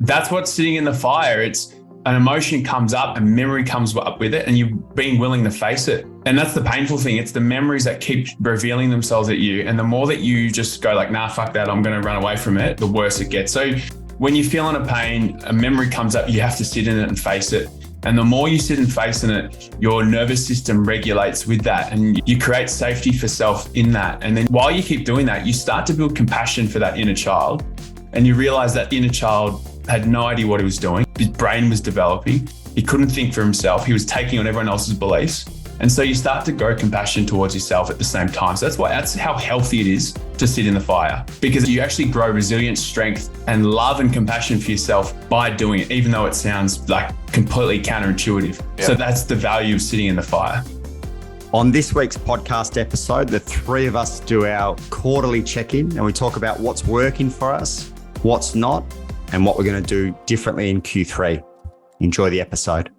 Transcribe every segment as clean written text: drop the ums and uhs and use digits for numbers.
That's what's sitting in the fire. It's an emotion comes up and memory comes up with it, and you're being willing to face it. And that's the painful thing. It's the memories that keep revealing themselves at you. And the more that you just go like, nah, fuck that, I'm going to run away from it, the worse it gets. So when you're feeling a pain, a memory comes up, you have to sit in it and face it. And the more you sit and face in it, your nervous system regulates with that, and you create safety for self in that. And then while you keep doing that, you start to build compassion for that inner child. And you realize that inner child had no idea what he was doing. His brain was developing. He couldn't think for himself. He was taking on everyone else's beliefs. And so you start to grow compassion towards yourself at the same time. So that's how healthy it is to sit in the fire, because you actually grow resilience, strength, and love and compassion for yourself by doing it, even though it sounds like completely counterintuitive. Yeah. So that's the value of sitting in the fire. On this week's podcast episode, the three of us do our quarterly check-in, and we talk about what's working for us, what's not, and what we're going to do differently in Q3. Enjoy the episode.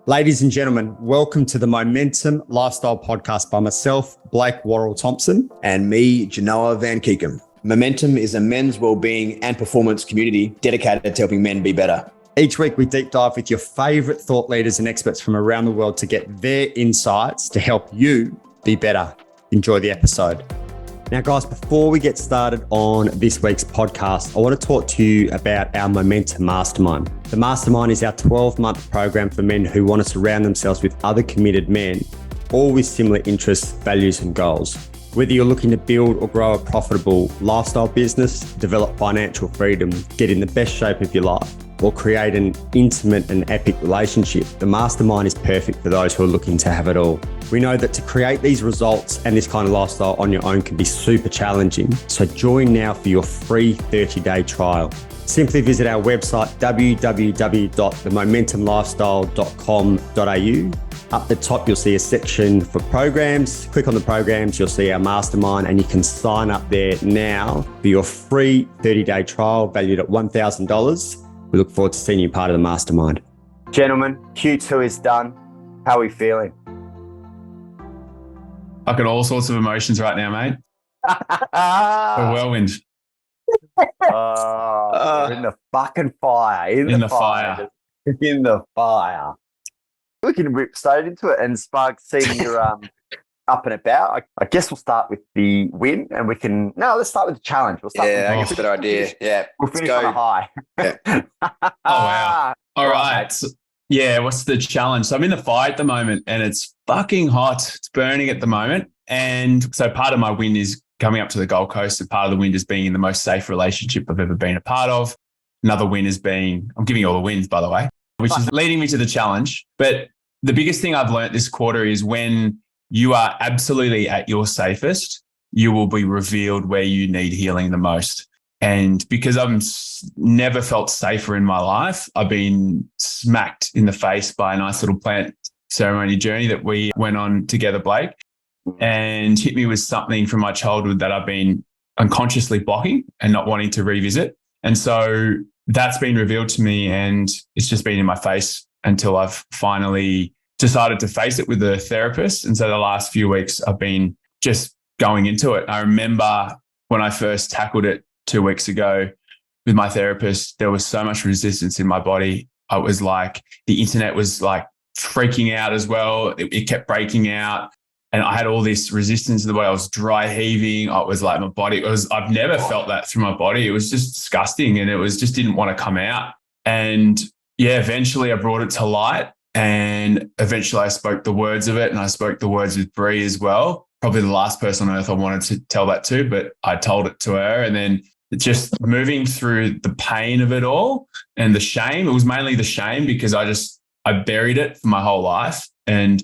Ladies and gentlemen, welcome to the MoMENtum Lifestyle Podcast by myself, Blake Worrell-Thompson. And me, Janoah Van Keekum. MoMENtum is a men's wellbeing and performance community dedicated to helping men be better. Each week, we deep dive with your favorite thought leaders and experts from around the world to get their insights to help you be better. Enjoy the episode. Now, guys, before we get started on this week's podcast, I want to talk to you about our MoMENtum Mastermind. The Mastermind is our 12-month program for men who want to surround themselves with other committed men, all with similar interests, values, and goals. Whether you're looking to build or grow a profitable lifestyle business, develop financial freedom, get in the best shape of your life, or create an intimate and epic relationship, the Mastermind is perfect for those who are looking to have it all. We know that to create these results and this kind of lifestyle on your own can be super challenging. So join now for your free 30-day trial. Simply visit our website, www.themomentumlifestyle.com.au. Up the top, you'll see a section for programs. Click on the programs, you'll see our mastermind, and you can sign up there now for your free 30-day trial valued at $1,000. We look forward to seeing you part of the mastermind. Gentlemen, Q2 is done. How are we feeling? I've got all sorts of emotions right now, mate. A whirlwind. We're in the fucking fire. In the fire. In the fire. We can rip straight into it. And Spark, seeing you're up and about, I guess we'll start with the win, and let's start with the challenge. I guess a better idea. Yeah. We'll finish on a high. Yeah. Oh, wow. All right. So, what's the challenge? So I'm in the fire at the moment, and it's fucking hot. It's burning at the moment. And so part of my win is coming up to the Gold Coast, and part of the win is being in the most safe relationship I've ever been a part of. Another win is I'm giving you all the wins, by the way, which is leading me to the challenge. But the biggest thing I've learned this quarter is when you are absolutely at your safest, you will be revealed where you need healing the most. And because I've never felt safer in my life, I've been smacked in the face by a nice little plant ceremony journey that we went on together, Blake, and hit me with something from my childhood that I've been unconsciously blocking and not wanting to revisit. And so that's been revealed to me, and it's just been in my face until I've finally decided to face it with a therapist. And so the last few weeks I've been just going into it. I remember when I first tackled it 2 weeks ago with my therapist, there was so much resistance in my body. I was like, the internet was like freaking out as well. It kept breaking out. And I had all this resistance in the body. I was dry heaving. I was like, I've never felt that through my body. It was just disgusting. And it just didn't want to come out. And eventually I brought it to light. And eventually I spoke the words of it, and I spoke the words with Bree as well. Probably the last person on earth I wanted to tell that to, but I told it to her. And then just moving through the pain of it all and the shame. It was mainly the shame because I buried it for my whole life and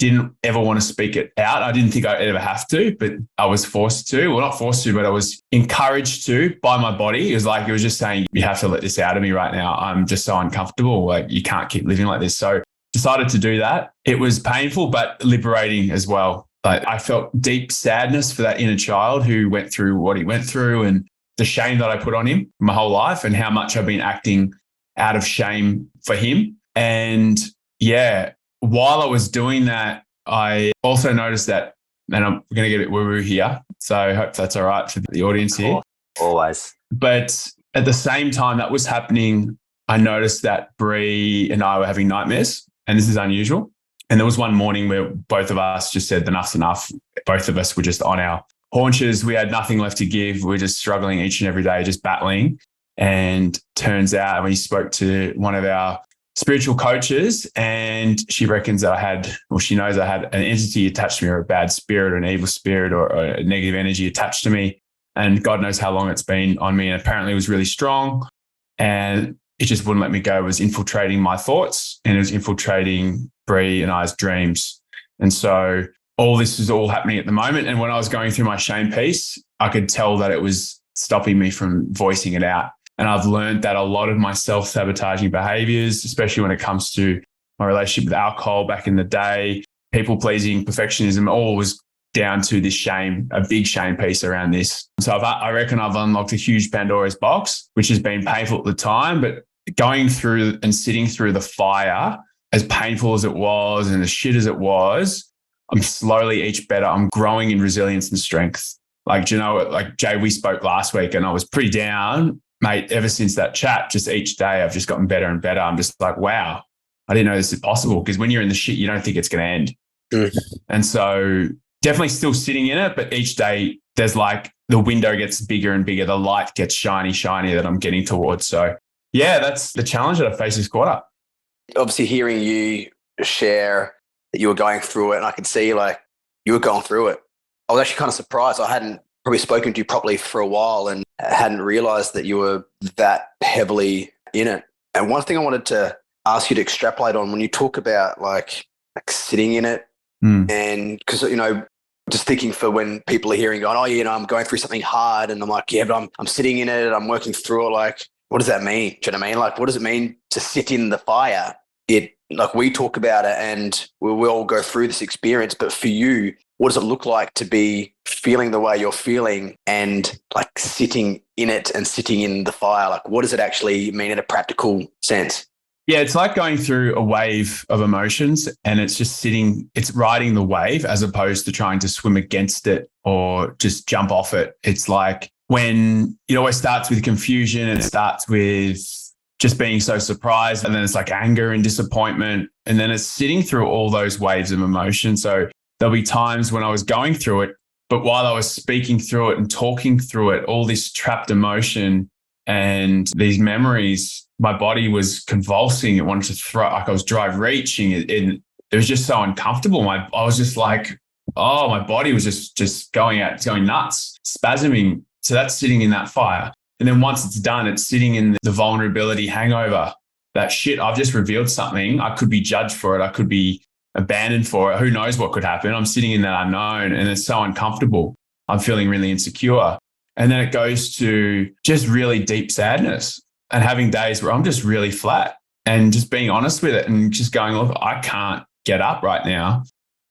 didn't ever want to speak it out. I didn't think I'd ever have to, but I was forced to. Well, not forced to, but I was encouraged to by my body. It was just saying, you have to let this out of me right now. I'm just so uncomfortable. Like, you can't keep living like this. So decided to do that. It was painful, but liberating as well. Like, I felt deep sadness for that inner child who went through what he went through, and the shame that I put on him my whole life, and how much I've been acting out of shame for him. And while I was doing that, I also noticed that, and I'm going to get a bit woo-woo here, so I hope that's all right for the audience here. Always. But at the same time that was happening, I noticed that Bree and I were having nightmares, and this is unusual. And there was one morning where both of us just said, enough's enough. Both of us were just on our haunches. We had nothing left to give. We were just struggling each and every day, just battling. And turns out we spoke to one of our spiritual coaches, and she reckons that she knows I had an entity attached to me, or a bad spirit or an evil spirit or a negative energy attached to me. And God knows how long it's been on me. And apparently it was really strong. And it just wouldn't let me go. It was infiltrating my thoughts, and it was infiltrating Bree and I's dreams. And so all this is all happening at the moment. And when I was going through my shame piece, I could tell that it was stopping me from voicing it out. And I've learned that a lot of my self-sabotaging behaviors, especially when it comes to my relationship with alcohol back in the day, people-pleasing, perfectionism, all was down to this shame, a big shame piece around this. So I reckon I've unlocked a huge Pandora's box, which has been painful at the time, but going through and sitting through the fire, as painful as it was and as shit as it was, I'm slowly each better. I'm growing in resilience and strength. Like, like Jay, we spoke last week and I was pretty down, mate. Ever since that chat, just each day I've just gotten better and better. I'm just like, wow, I didn't know this is possible, because when you're in the shit, you don't think it's going to end. And so definitely still sitting in it, but each day there's like the window gets bigger and bigger. The light gets shinier that I'm getting towards. So yeah, that's the challenge that I face this quarter. Obviously hearing you share that you were going through it, and I could see like you were going through it. I was actually kind of surprised. I hadn't probably spoken to you properly for a while and hadn't realized that you were that heavily in it. And one thing I wanted to ask you to extrapolate on, when you talk about like sitting in it, and because, just thinking for when people are hearing going, oh, I'm going through something hard, and I'm like, yeah, but I'm sitting in it, I'm working through it. Like, what does that mean? Do you know what I mean? Like, what does it mean to sit in the fire? Like we talk about it and we'll all go through this experience, but for you, what does it look like to be feeling the way you're feeling and like sitting in it and sitting in the fire? Like, what does it actually mean in a practical sense? Yeah, it's like going through a wave of emotions, and it's just it's riding the wave as opposed to trying to swim against it or just jump off it. It's like when it always starts with confusion, and it starts with just being so surprised, and then it's like anger and disappointment, and then it's sitting through all those waves of emotion. So there'll be times when I was going through it, but while I was speaking through it and talking through it, all this trapped emotion and these memories, my body was convulsing. It wanted to throw, like I was dry reaching. It was just so uncomfortable. I was just like, oh, my body was just going nuts, spasming. So that's sitting in that fire. And then once it's done, it's sitting in the vulnerability hangover. That shit, I've just revealed something. I could be judged for it. I could be abandoned for it. Who knows what could happen? I'm sitting in that unknown, and it's so uncomfortable. I'm feeling really insecure. And then it goes to just really deep sadness and having days where I'm just really flat, and just being honest with it and just going, look, I can't get up right now.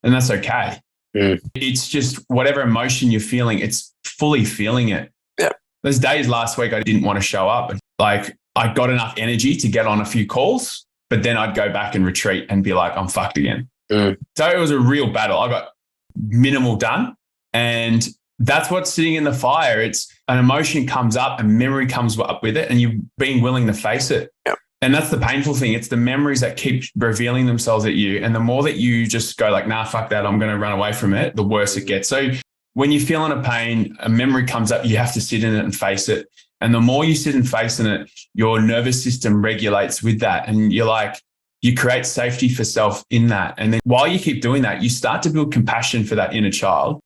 And that's okay. It's just whatever emotion you're feeling, it's fully feeling it. Yeah. Those days last week, I didn't want to show up. Like I got enough energy to get on a few calls, but then I'd go back and retreat and be like, I'm fucked again. So it was a real battle. I got minimal done. And that's what's sitting in the fire. It's an emotion comes up and memory comes up with it, and you're being willing to face it. Yeah. And that's the painful thing. It's the memories that keep revealing themselves at you. And the more that you just go like, nah, fuck that, I'm going to run away from it, the worse it gets. So when you're feeling a pain, a memory comes up, you have to sit in it and face it. And the more you sit and face in it, your nervous system regulates with that. And you create safety for self in that. And then while you keep doing that, you start to build compassion for that inner child.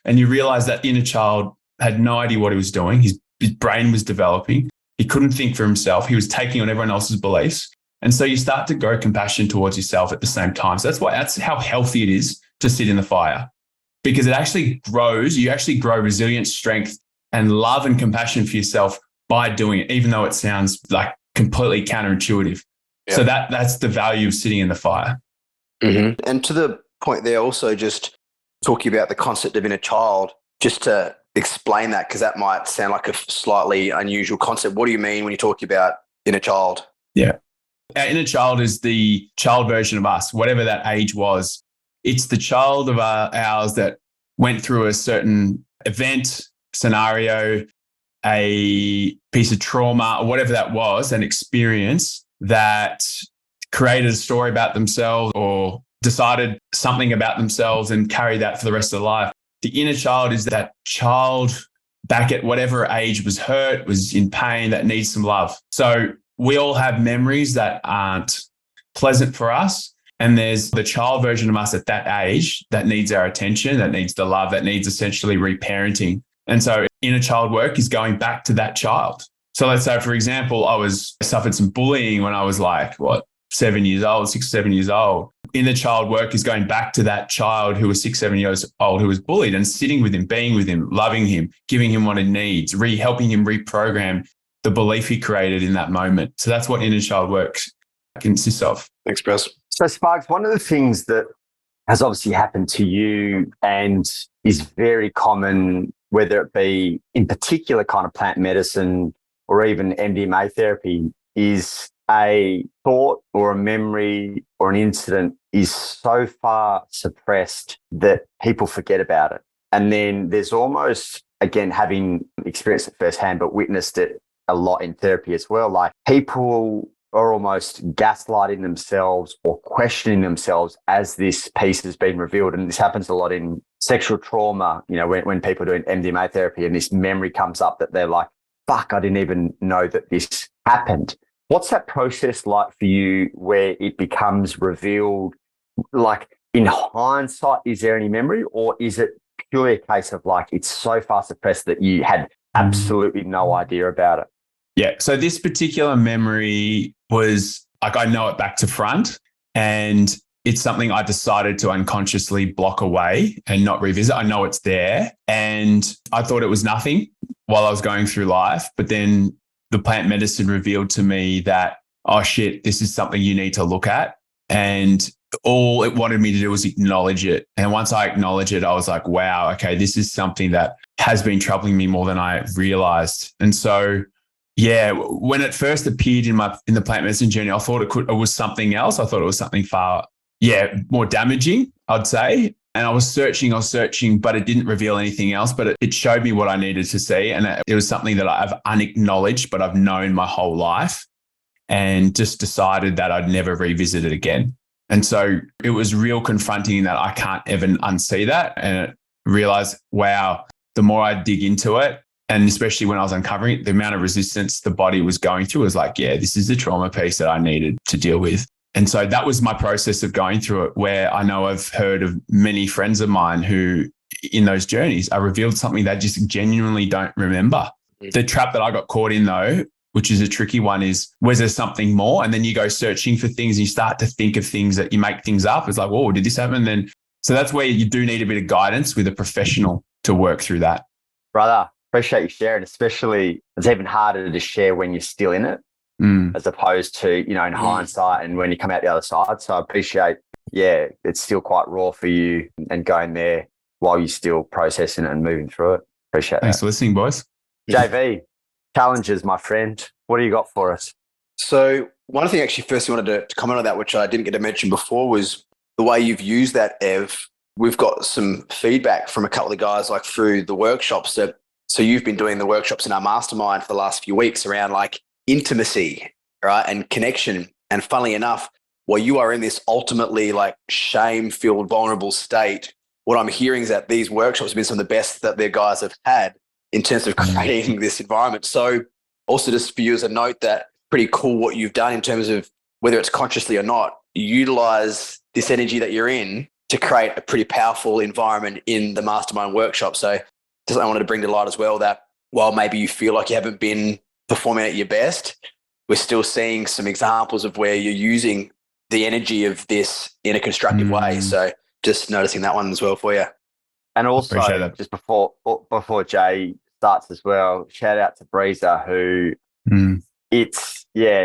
And you realize that inner child had no idea what he was doing. His brain was developing. He couldn't think for himself. He was taking on everyone else's beliefs. And so you start to grow compassion towards yourself at the same time. So that's how healthy it is to sit in the fire, because it actually grows. You actually grow resilience, strength, and love and compassion for yourself by doing it, even though it sounds like completely counterintuitive. Yeah. So that's the value of sitting in the fire. Mm-hmm. And to the point there, also just talking about the concept of inner child, just to explain that, because that might sound like a slightly unusual concept. What do you mean when you talk about inner child? Yeah. Our inner child is the child version of us, whatever that age was. It's the child of ours that went through a certain event, scenario, a piece of trauma or whatever that was, an experience that created a story about themselves or decided something about themselves and carried that for the rest of their life. The inner child is that child back at whatever age was hurt, was in pain, that needs some love. So we all have memories that aren't pleasant for us. And there's the child version of us at that age that needs our attention, that needs the love, that needs essentially reparenting. And so inner child work is going back to that child. So let's say, for example, I suffered some bullying when I was like, 7 years old, 6, 7 years old. Inner child work is going back to that child who was 6, 7 years old, who was bullied, and sitting with him, being with him, loving him, giving him what he needs, helping him reprogram the belief he created in that moment. So that's what inner child work consists of. Thanks, Bruce. So Sparks, one of the things that has obviously happened to you and is very common, whether it be in particular kind of plant medicine or even MDMA therapy, is a thought or a memory or an incident is so far suppressed that people forget about it. And then there's almost, again, having experienced it firsthand, but witnessed it a lot in therapy as well, like people are almost gaslighting themselves or questioning themselves as this piece has been revealed. And this happens a lot in sexual trauma, when people are doing MDMA therapy and this memory comes up that they're like, fuck, I didn't even know that this happened. What's that process like for you where it becomes revealed? Like in hindsight, is there any memory, or is it purely a case of like it's so far suppressed that you had absolutely no idea about it? Yeah. So this particular memory was like, I know it back to front, and it's something I decided to unconsciously block away and not revisit. I know it's there, and I thought it was nothing while I was going through life. But then the plant medicine revealed to me that, oh shit, this is something you need to look at. And all it wanted me to do was acknowledge it. And once I acknowledged it, I was like, wow, okay, this is something that has been troubling me more than I realized. And so, yeah, when it first appeared in the plant medicine journey, I thought it was something else. I thought it was something far, more damaging, I'd say. And I was searching, but it didn't reveal anything else. But it showed me what I needed to see. And it was something that I've unacknowledged, but I've known my whole life, and just decided that I'd never revisit it again. And so it was real confronting that I can't even unsee that. And realize, wow, the more I dig into it, and especially when I was uncovering it, the amount of resistance the body was going through was like, yeah, this is the trauma piece that I needed to deal with. And so that was my process of going through it, where I know I've heard of many friends of mine who in those journeys are revealed something they just genuinely don't remember. The trap that I got caught in though, which is a tricky one, is was there something more? And then you go searching for things and you start to think of things that you make things up. It's like, whoa, did this happen? So that's where you do need a bit of guidance with a professional to work through that. Brother, appreciate you sharing, especially it's even harder to share when you're still in it. As opposed to, in hindsight and when you come out the other side. So I appreciate, it's still quite raw for you and going there while you're still processing it and moving through it. Appreciate Thanks for listening, boys. JV, challenges, my friend. What do you got for us? So one thing actually first I wanted to comment on that, which I didn't get to mention before, was the way you've used that, Ev. We've got some feedback from a couple of guys like through the workshops so you've been doing the workshops in our mastermind for the last few weeks around like intimacy, right? And connection. And funnily enough, while you are in this ultimately like shame-filled, vulnerable state, what I'm hearing is that these workshops have been some of the best that their guys have had in terms of creating this environment. So also just for you as a note, that pretty cool what you've done in terms of whether it's consciously or not, utilize this energy that you're in to create a pretty powerful environment in the mastermind workshop. So just I wanted to bring to light as well that while maybe you feel like you haven't been performing at your best, we're still seeing some examples of where you're using the energy of this in a constructive way. So just noticing that one as well for you. And also, just before Jay starts as well, shout out to Breeza, who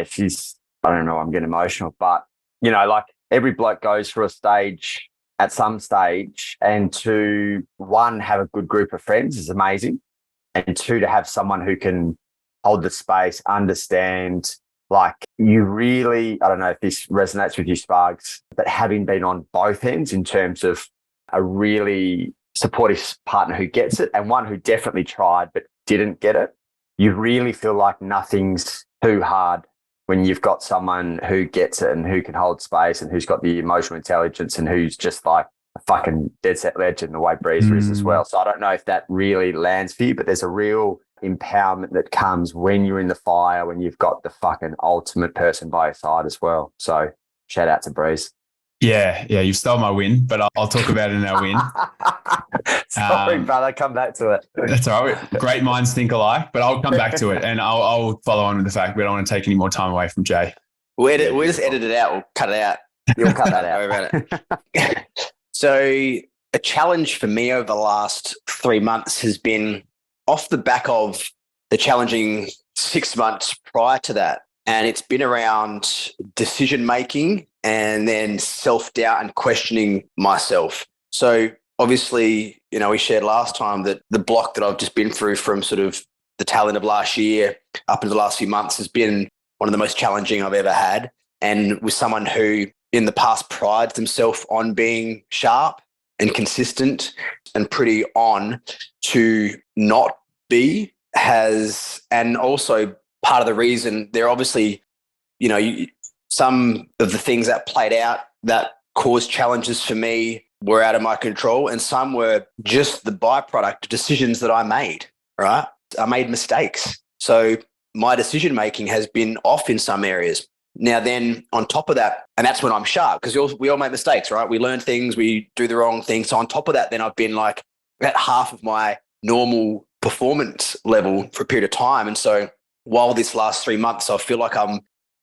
she's, I don't know, I'm getting emotional, but like every bloke goes through a stage at some stage, and to one, have a good group of friends is amazing. And two, to have someone who can hold the space, understand, like you really, I don't know if this resonates with you, Sparks, but having been on both ends in terms of a really supportive partner who gets it and one who definitely tried but didn't get it. you really feel like nothing's too hard when you've got someone who gets it and who can hold space and who's got the emotional intelligence and who's just like a fucking dead set legend the way Breeze is as well. So I don't know if that really lands for you, but there's a real empowerment that comes when you're in the fire, when you've got the fucking ultimate person by your side as well. So shout out to Breeze. Yeah, you've stole my win, but I'll talk about it in our win. Sorry, brother, come back to it. That's all right. Great minds think alike, but I'll come back to it, and I'll follow on with the fact we don't want to take any more time away from Jay. We'll just edit it out. We'll cut it out. You'll cut that out. Don't worry about it. So a challenge for me over the last 3 months has been off the back of the challenging 6 months prior to that. And it's been around decision-making and then self-doubt and questioning myself. So obviously, we shared last time that the block that I've just been through from sort of the tail end of last year up into the last few months has been one of the most challenging I've ever had. And with someone who in the past prides themselves on being sharp and consistent and pretty on to not be and also part of the reason they're obviously, some of the things that played out that caused challenges for me were out of my control, and some were just the byproduct of decisions that I made, right? I made mistakes. So my decision making has been off in some areas. Now then on top of that, and that's when I'm sharp, because we all make mistakes, right? We learn things, we do the wrong things. So on top of that, then I've been like at half of my normal performance level for a period of time. And so while this last 3 months, I feel like I'm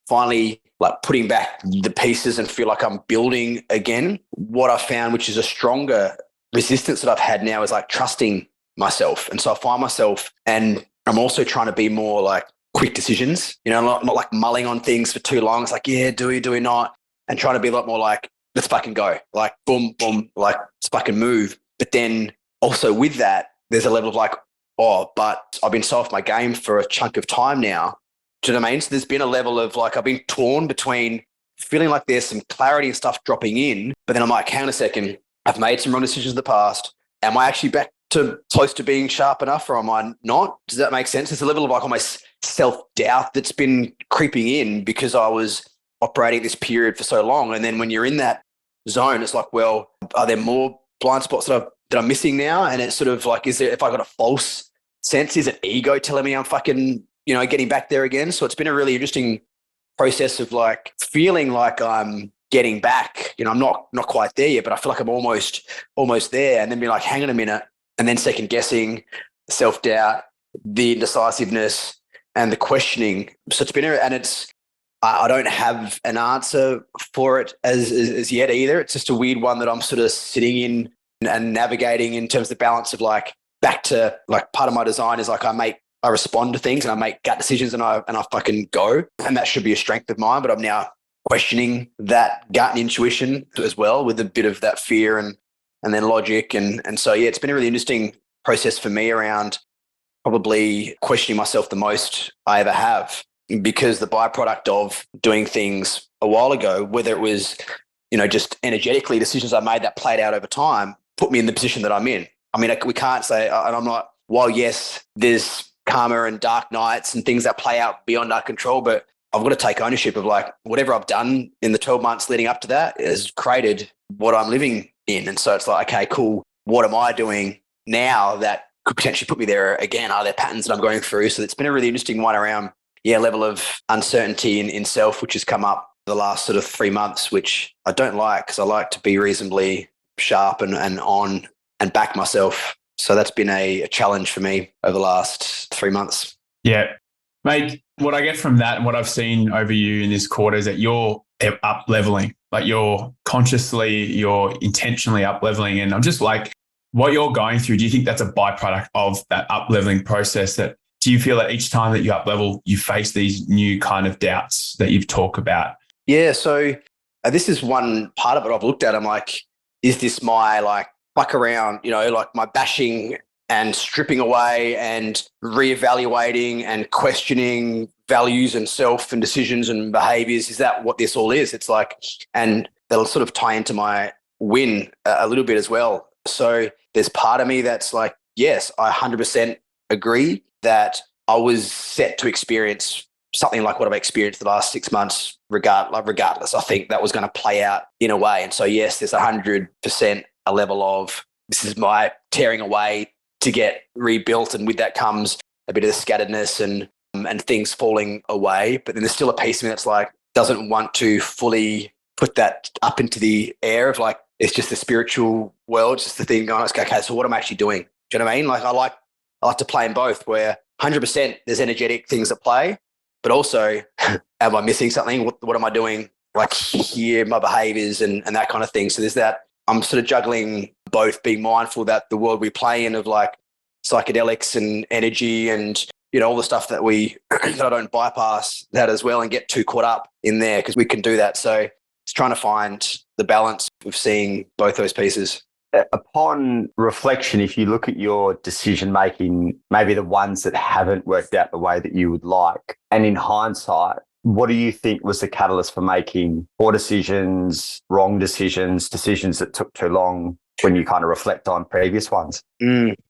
finally like putting back the pieces and feel like I'm building again. What I found, which is a stronger resistance that I've had now, is like trusting myself. And so I find myself, and I'm also trying to be more like quick decisions, not like mulling on things for too long. It's like, yeah, do we not? And trying to be a lot more like, let's fucking go. Like, boom, boom, like, let's fucking move. But then also with that, there's a level of like, but I've been so off my game for a chunk of time now. Do you know what I mean? So there's been a level of like, I've been torn between feeling like there's some clarity and stuff dropping in, but then I'm like, hang on a second, I've made some wrong decisions in the past. Am I actually back to close to being sharp enough, or am I not? Does that make sense? It's a level of like almost self-doubt that's been creeping in because I was operating this period for so long. And then when you're in that zone, it's like, well, are there more blind spots that I'm missing now? And it's sort of like, if I got a false sense, is it ego telling me I'm fucking, getting back there again? So it's been a really interesting process of like feeling like I'm getting back. I'm not quite there yet, but I feel like I'm almost there. And then be like, hang on a minute. And then second guessing, self-doubt, the indecisiveness and the questioning. So it's been, I don't have an answer for it as yet either. It's just a weird one that I'm sort of sitting in and navigating in terms of the balance of like back to like part of my design is like I respond to things and I make gut decisions and I fucking go. And that should be a strength of mine, but I'm now questioning that gut and intuition as well with a bit of that fear and then logic. And so, yeah, it's been a really interesting process for me around probably questioning myself the most I ever have, because the byproduct of doing things a while ago, whether it was, just energetically decisions I made that played out over time, put me in the position that I'm in. I mean, we can't say, and I'm not, while yes, there's karma and dark nights and things that play out beyond our control, but I've got to take ownership of like whatever I've done in the 12 months leading up to that has created what I'm living in. And so it's like, okay, cool. What am I doing now that could potentially put me there again? Are there patterns that I'm going through? So it's been a really interesting one around, level of uncertainty in self, which has come up the last sort of 3 months, which I don't like because I like to be reasonably sharp and on and back myself. So that's been a challenge for me over the last 3 months. Yeah. Mate, what I get from that and what I've seen over you in this quarter is that you're up leveling, like you're intentionally up leveling. And I'm just like, what you're going through, do you think that's a byproduct of that up leveling process? That do you feel that each time that you up level, you face these new kind of doubts that you've talked about? Yeah. So this is one part of it I've looked at. I'm like, is this my like fuck around, like my bashing and stripping away and reevaluating and questioning values and self and decisions and behaviors? Is that what this all is? It's like, and that'll sort of tie into my win a little bit as well. So there's part of me that's like, yes, I 100% agree that I was set to experience something like what I've experienced the last 6 months, regardless. I think that was going to play out in a way. And so, yes, there's 100% a level of this is my tearing away to get rebuilt. And with that comes a bit of the scatteredness and things falling away. But then there's still a piece of me that's like, doesn't want to fully put that up into the air of like, it's just the spiritual world, just the thing going, okay, so what am I actually doing? Do you know what I mean? Like I like to play in both where 100% there's energetic things at play, but also am I missing something? What am I doing? Like here, my behaviors and that kind of thing. So there's that, I'm sort of juggling both, being mindful that the world we play in of like psychedelics and energy and, you know, all the stuff that that I don't bypass that as well and get too caught up in there because we can do that. So it's trying to find the balance of seeing both those pieces. Upon reflection, if you look at your decision making, maybe the ones that haven't worked out the way that you would like, and in hindsight, what do you think was the catalyst for making poor decisions, wrong decisions, decisions that took too long when you kind of reflect on previous ones?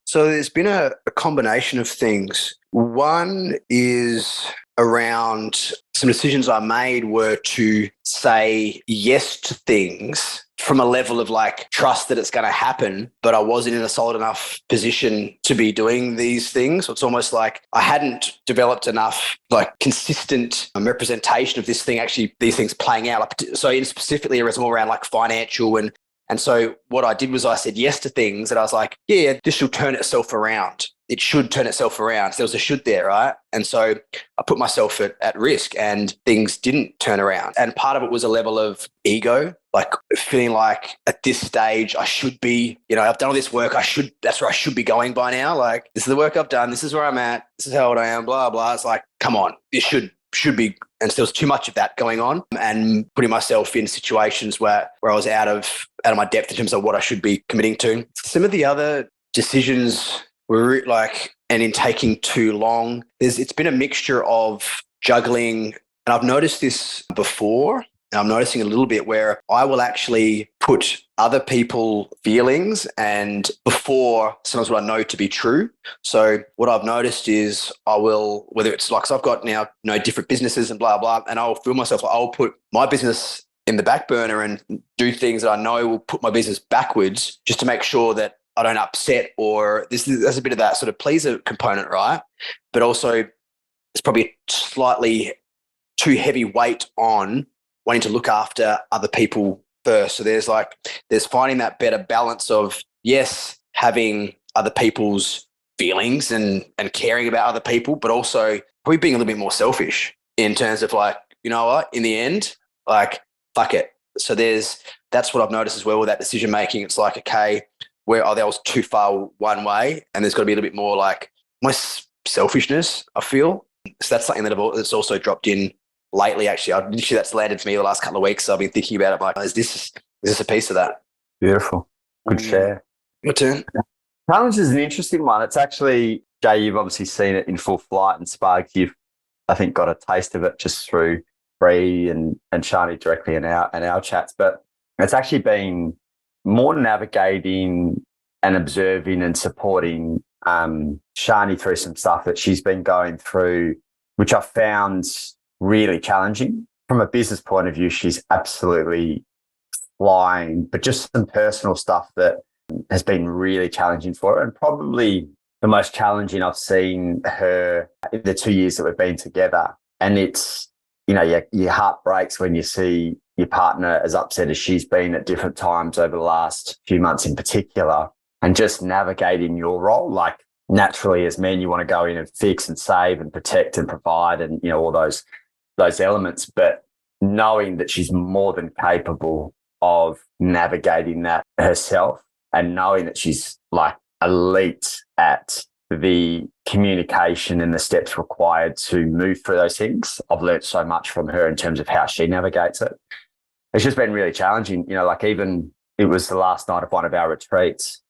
So there's been a combination of things. One is around some decisions I made were to say yes to things from a level of like trust that it's going to happen, but I wasn't in a solid enough position to be doing these things. So it's almost like I hadn't developed enough like consistent representation of this thing, actually these things playing out. So in specifically it was more around like financial and so what I did was I said yes to things that I was like, yeah, this should turn itself around. It should turn itself around. So there was a should there, right? And so I put myself at risk and things didn't turn around. And part of it was a level of ego, like feeling like at this stage I should be, you know, I've done all this work. That's where I should be going by now. Like this is the work I've done. This is where I'm at. This is how old I am, blah, blah. It's like, come on, this should be. And so there was too much of that going on and putting myself in situations where I was out of my depth in terms of what I should be committing to. Some of the other decisions were like, and in taking too long, it's been a mixture of juggling. And I've noticed this before, and I'm noticing a little bit where I will actually put other people's feelings and before sometimes what I know to be true. So what I've noticed is I will, whether it's like, so I've got now, you know, different businesses and blah, blah, and I'll feel myself, I'll put my business in the back burner and do things that I know will put my business backwards just to make sure that I don't upset or there's a bit of that sort of pleaser component, right? But also it's probably slightly too heavy weight on wanting to look after other people first. So there's finding that better balance of, yes, having other people's feelings and caring about other people, but also probably being a little bit more selfish in terms of like, you know what, in the end, like, fuck it. So that's what I've noticed as well with that decision making. It's like, okay, that was too far one way, and there's got to be a little bit more like my selfishness, I feel. So that's something that's also dropped in lately, actually. Literally that's landed for me the last couple of weeks. So I've been thinking about it like, is this a piece of that? Beautiful. Good share. Your turn. Challenge is an interesting one. It's actually, Jay, you've obviously seen it in full flight, and Spark, you've, I think, got a taste of it just through Bree and Shani directly in our chats. But it's actually been more navigating and observing and supporting Shani through some stuff that she's been going through, which I found really challenging. From a business point of view, she's absolutely flying, but just some personal stuff that has been really challenging for her, and probably the most challenging I've seen her in the 2 years that we've been together. And it's, you know, your heart breaks when you see your partner as upset as she's been at different times over the last few months in particular, and just navigating your role. Like naturally as men, you want to go in and fix and save and protect and provide and, you know, all those elements, but knowing that she's more than capable of navigating that herself, and knowing that she's like elite at the communication and the steps required to move through those things. I've learned so much from her in terms of how she navigates it. It's just been really challenging. You know, like even it was the last night of one of our retreats,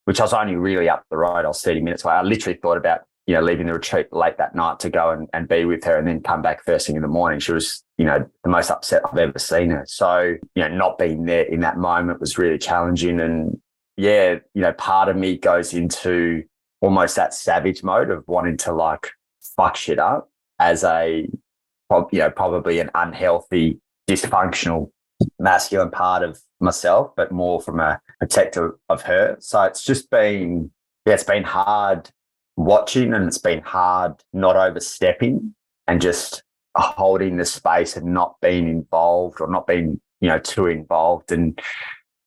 which I was only really up the road. I was 30 minutes away. I literally thought about, you know, leaving the retreat late that night to go and be with her and then come back first thing in the morning. She was, you know, the most upset I've ever seen her. So, you know, not being there in that moment was really challenging. And yeah, you know, part of me goes into almost that savage mode of wanting to like fuck shit up as a, probably an unhealthy, dysfunctional, masculine part of myself, but more from a protector of her. So it's just been, it's been hard watching, and it's been hard not overstepping and just holding the space and not being involved or not being, too involved. And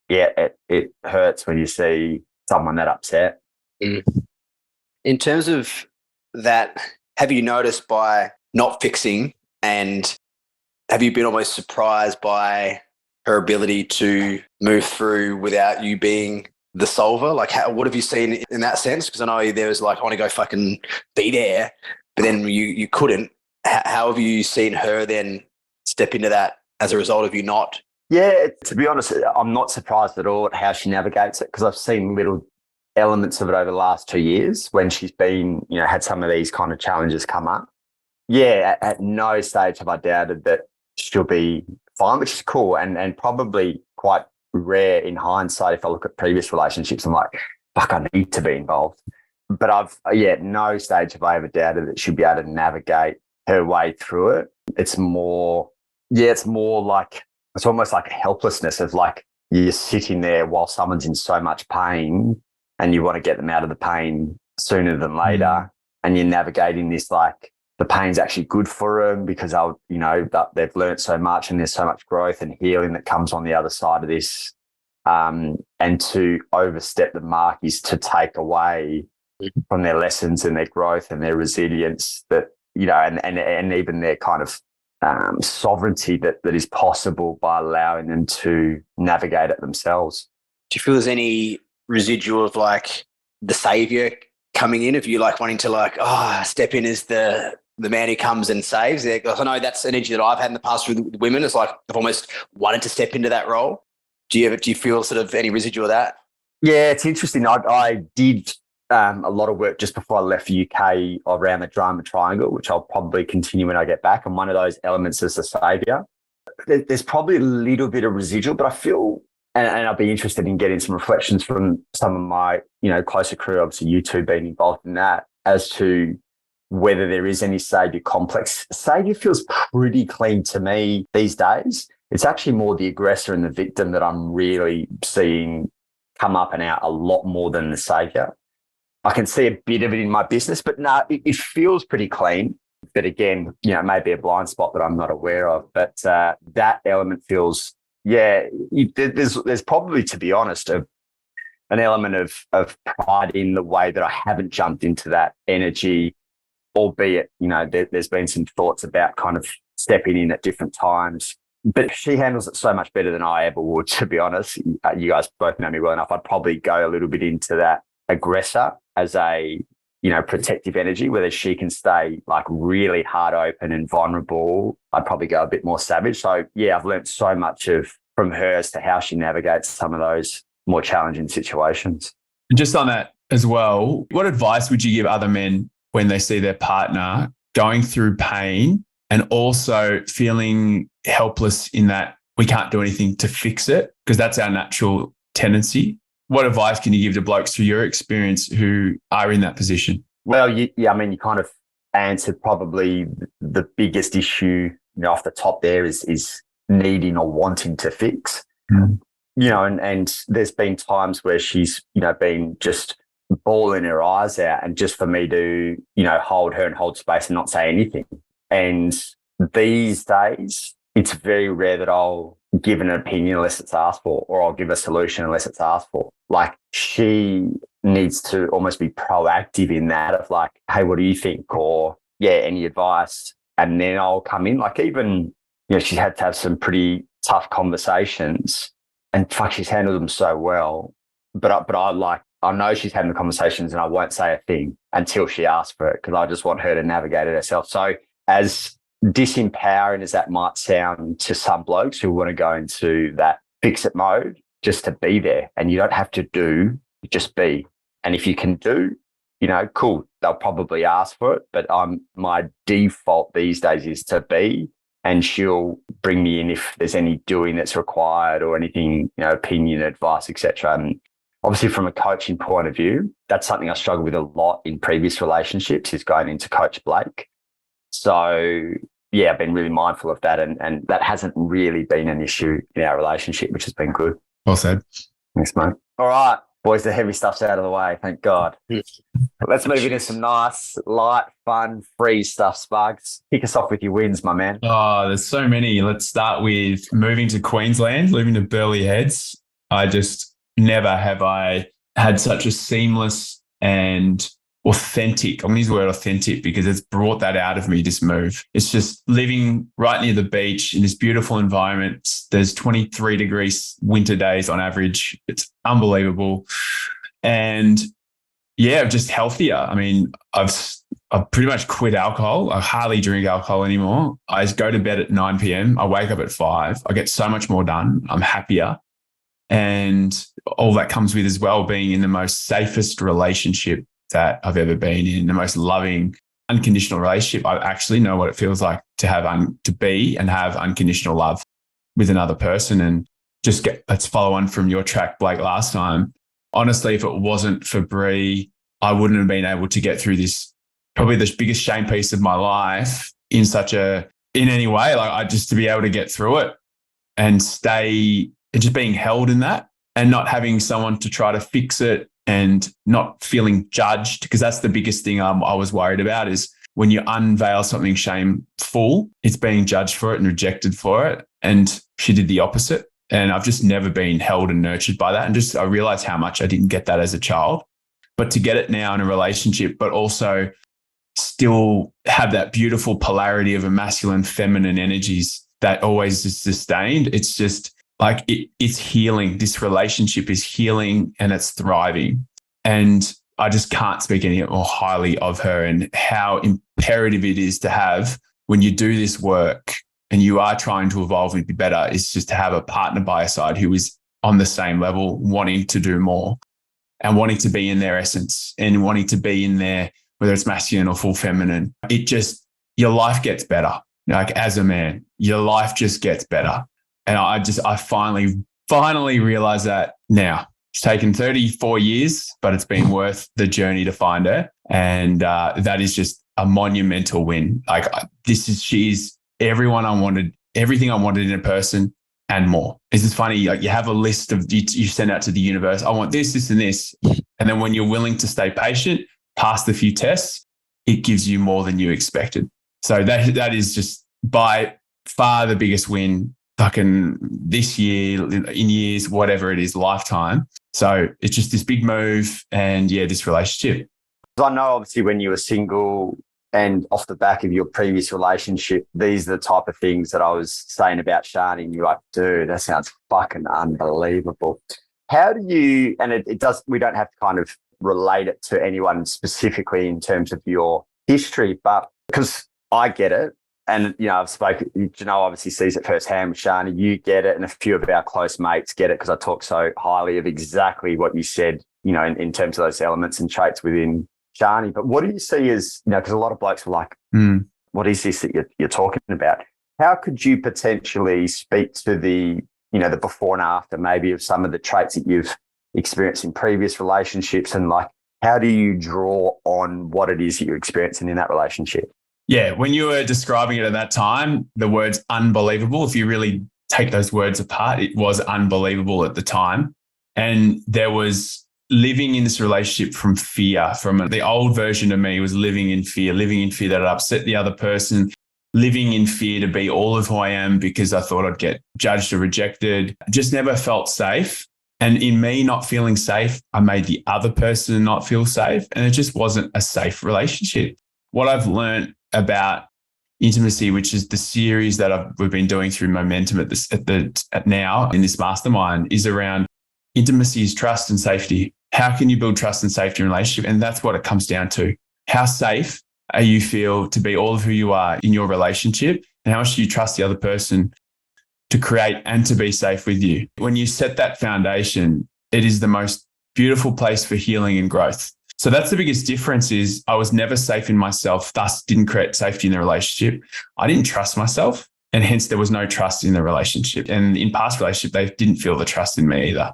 it hurts when you see someone that upset. In terms of that, have you noticed by not fixing, and have you been almost surprised by her ability to move through without you being the solver? Like, what have you seen in that sense? Because I know there was like, I want to go fucking be there, but then you couldn't. How have you seen her then step into that as a result of you not? Yeah, to be honest, I'm not surprised at all at how she navigates it, because I've seen little elements of it over the last 2 years when she's been, had some of these kind of challenges come up. Yeah, at no stage have I doubted that she'll be fine, which is cool and probably quite rare in hindsight. If I look at previous relationships, I'm like, fuck, I need to be involved. But at no stage have I ever doubted that she'll be able to navigate her way through it. It's more like, it's almost like a helplessness of like, you're sitting there while someone's in so much pain and you want to get them out of the pain sooner than later. And you're navigating this, like, the pain's actually good for them because they've learned so much and there's so much growth and healing that comes on the other side of this. And to overstep the mark is to take away from their lessons and their growth and their resilience that, and even their kind of sovereignty that is possible by allowing them to navigate it themselves. Do you feel there's any residual of like the savior coming in, of you like wanting to like, step in as the man who comes and saves? I know that's an energy that I've had in the past with women. It's like I've almost wanted to step into that role. Do you feel sort of any residual of that? Yeah, it's interesting. I did a lot of work just before I left the UK around the drama triangle, which I'll probably continue when I get back. And one of those elements is the saviour. There's probably a little bit of residual, but I feel, and I'll be interested in getting some reflections from some of my, closer crew, obviously you two being involved in that, as to whether there is any saviour complex. Saviour feels pretty clean to me these days. It's actually more the aggressor and the victim that I'm really seeing come up and out a lot more than the saviour. I can see a bit of it in my business, but no, it feels pretty clean. But again, maybe a blind spot that I'm not aware of. But that element feels, there's probably, to be honest, an element of pride in the way that I haven't jumped into that energy, albeit, there's been some thoughts about kind of stepping in at different times. But she handles it so much better than I ever would, to be honest. You guys both know me well enough. I'd probably go a little bit into that aggressor as a, protective energy, whether she can stay like really heart open and vulnerable. I'd probably go a bit more savage. So yeah, I've learned so much from her as to how she navigates some of those more challenging situations. Just on that as well, what advice would you give other men when they see their partner going through pain and also feeling helpless in that we can't do anything to fix it, because that's our natural tendency? What advice can you give to blokes through your experience who are in that position? Well, you kind of answered probably the biggest issue, off the top there is needing or wanting to fix. And there's been times where she's, been just bawling her eyes out, and just for me to, hold her and hold space and not say anything. And these days, it's very rare that I'll give an opinion unless it's asked for, or I'll give a solution unless it's asked for. Like, she needs to almost be proactive in that of like, hey, what do you think? Or any advice? And then I'll come in. Like, even, she's had to have some pretty tough conversations, and fuck, she's handled them so well. But I know she's having the conversations, and I won't say a thing until she asks for it, because I just want her to navigate it herself. So as disempowering as that might sound to some blokes who want to go into that fix it mode, just to be there, and you don't have to do, just be. And if you can do, cool, they'll probably ask for it. But my default these days is to be, and she'll bring me in if there's any doing that's required or anything, opinion, advice, etc. And obviously from a coaching point of view, that's something I struggle with a lot in previous relationships is going into Coach Blake. So yeah, I've been really mindful of that, and that hasn't really been an issue in our relationship, which has been good. Well said. Thanks, mate. All right, boys, the heavy stuff's out of the way, thank God. Let's move into some nice, light, fun, free stuff, Sparks. Kick us off with your wins, my man. Oh, there's so many. Let's start with moving to Queensland, moving to Burleigh Heads. I just never have I had such a seamless and authentic, I'm going to use the word authentic because it's brought that out of me, this move. It's just living right near the beach in this beautiful environment. There's 23 degrees winter days on average. It's unbelievable. And yeah, just healthier. I mean, I've pretty much quit alcohol. I hardly drink alcohol anymore. I just go to bed at 9 p.m. I wake up at 5. I get so much more done. I'm happier. And all that comes with as well being in the most safest relationship that I've ever been in, the most loving, unconditional relationship. I actually know what it feels like to have to be and have unconditional love with another person. And let's follow on from your track, Blake, last time. Honestly, if it wasn't for Bree, I wouldn't have been able to get through this, probably the biggest shame piece of my life in any way. Like just to be able to get through it and stay and just being held in that and not having someone to try to fix it and not feeling judged, because that's the biggest thing I was worried about is when you unveil something shameful, it's being judged for it and rejected for it. And she did the opposite. And I've just never been held and nurtured by that. And I realized how much I didn't get that as a child. But to get it now in a relationship, but also still have that beautiful polarity of a masculine, feminine energies that always is sustained. It's just like it's healing. This relationship is healing and it's thriving. And I just can't speak any more highly of her and how imperative it is to have when you do this work and you are trying to evolve and be better, is just to have a partner by your side who is on the same level, wanting to do more and wanting to be in their essence and wanting to be in their, whether it's masculine or full feminine. Your life gets better. Like as a man, your life just gets better. And I finally realized that now. It's taken 34 years, but it's been worth the journey to find her. And that is just a monumental win. Like she's everyone I wanted, everything I wanted in a person and more. It's just funny. Like you have a list of, you send out to the universe, I want this, this, and this. And then when you're willing to stay patient, pass the few tests, it gives you more than you expected. So that is just by far the biggest win fucking this year, in years, whatever it is, lifetime. So it's just this big move and yeah, this relationship. I know obviously when you were single and off the back of your previous relationship, these are the type of things that I was saying about Shani and you're like, dude, that sounds fucking unbelievable. How do you, and it does, we don't have to kind of relate it to anyone specifically in terms of your history, but because I get it. And, I've spoken, Janoah obviously sees it firsthand with Shani, you get it, and a few of our close mates get it because I talk so highly of exactly what you said, in terms of those elements and traits within Shani. But what do you see as, because a lot of blokes were like, what is this that you're talking about? How could you potentially speak to the before and after maybe of some of the traits that you've experienced in previous relationships and like, how do you draw on what it is that you're experiencing in that relationship? Yeah, when you were describing it at that time, the words unbelievable, if you really take those words apart, it was unbelievable at the time. And there was living in this relationship from fear, from the old version of me was living in fear that I'd upset the other person, living in fear to be all of who I am because I thought I'd get judged or rejected. Just never felt safe. And in me not feeling safe, I made the other person not feel safe. And it just wasn't a safe relationship. What I've learned about intimacy, which is the series that we've been doing through MoMENtum at now in this mastermind, is around intimacy is trust and safety. How can you build trust and safety in a relationship? And that's what it comes down to. How safe are you feel to be all of who you are in your relationship? And how much do you trust the other person to create and to be safe with you? When you set that foundation, it is the most beautiful place for healing and growth. So that's the biggest difference is I was never safe in myself, thus didn't create safety in the relationship. I didn't trust myself and hence there was no trust in the relationship. And in past relationships, they didn't feel the trust in me either.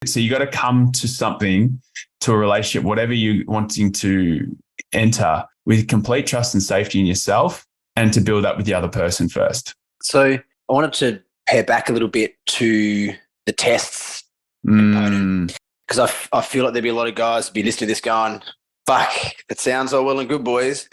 So you got to come to something, to a relationship, whatever you're wanting to enter, with complete trust and safety in yourself, and to build up with the other person first. So I wanted to pair back a little bit to the tests component, because I feel like there'd be a lot of guys be listening to this going, fuck, it sounds all well and good, boys,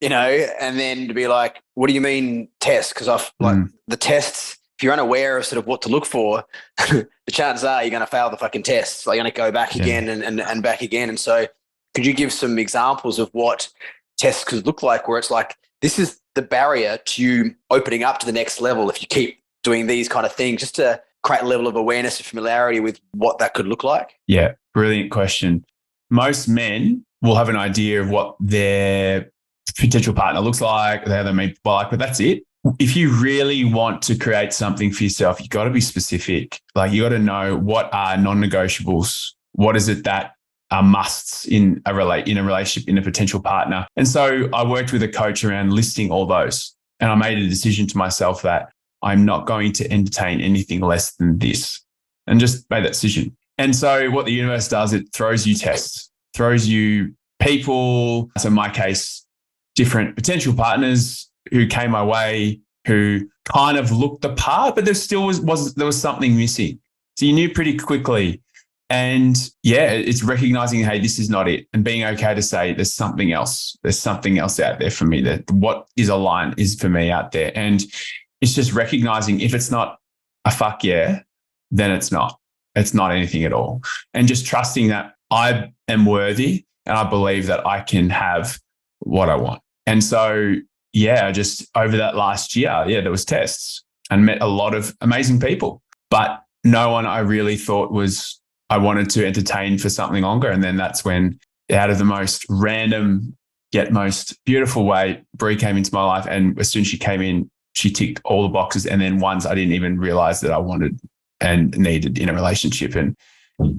you know, and then to be like, what do you mean tests? Because I've like the tests, if you're unaware of sort of what to look for, the chances are you're going to fail the fucking tests. Like you're going to go back again and back again. And so could you give some examples of what tests could look like, where it's like, this is the barrier to you opening up to the next level if you keep doing these kind of things, just to create a level of awareness and familiarity with what that could look like? Yeah, brilliant question. Most men will have an idea of what their potential partner looks like, how they may like, but that's it. If you really want to create something for yourself, you got to be specific. Like you got to know what are non-negotiables. What is it that are musts in a relationship, in a potential partner? And so I worked with a coach around listing all those, and I made a decision to myself that I'm not going to entertain anything less than this, and just made that decision. And so what the universe does, it throws you tests, throws you people. So in my case, different potential partners who came my way, who kind of looked the part, but there still was something missing. So you knew pretty quickly. And yeah, it's recognizing, hey, this is not it. And being okay to say there's something else. There's something else out there for me, that what is aligned is for me out there. And it's just recognizing if it's not a fuck yeah, then it's not. It's not anything at all. And just trusting that I am worthy and I believe that I can have what I want. And so, yeah, just over that last year, there was tests and met a lot of amazing people, but no one I really thought I wanted to entertain for something longer. And then that's when, out of the most random yet most beautiful way, Brie came into my life. And as soon as she came in, she ticked all the boxes. And then ones I didn't even realize that I wanted and needed in a relationship. And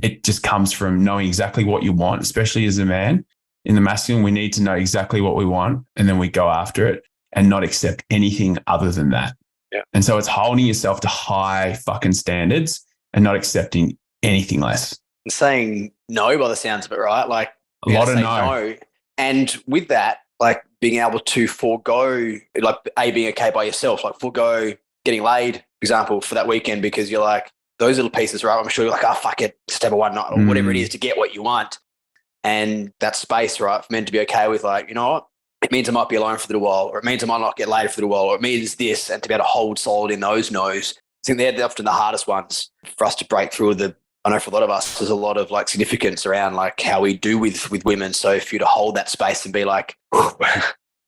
it just comes from knowing exactly what you want, especially as a man. In the masculine, we need to know exactly what we want, and then we go after it and not accept anything other than that. Yeah. And so it's holding yourself to high fucking standards and not accepting anything less. Saying no by the sounds of it, right? Like a lot of no. And with that, like being able to forego, like being okay by yourself, like forego getting laid, for example, for that weekend, because you're like, those little pieces, right? I'm sure you're like, oh, fuck it, just have a one night or whatever it is to get what you want. And that space, right, for men to be okay with, like, you know what? It means I might be alone for a little while, or it means I might not get laid for a little while, or it means this, and to be able to hold solid in those no's. I think they're often the hardest ones for us to break through. I know for a lot of us, there's a lot of like significance around like how we do with women. So for you to hold that space and be like,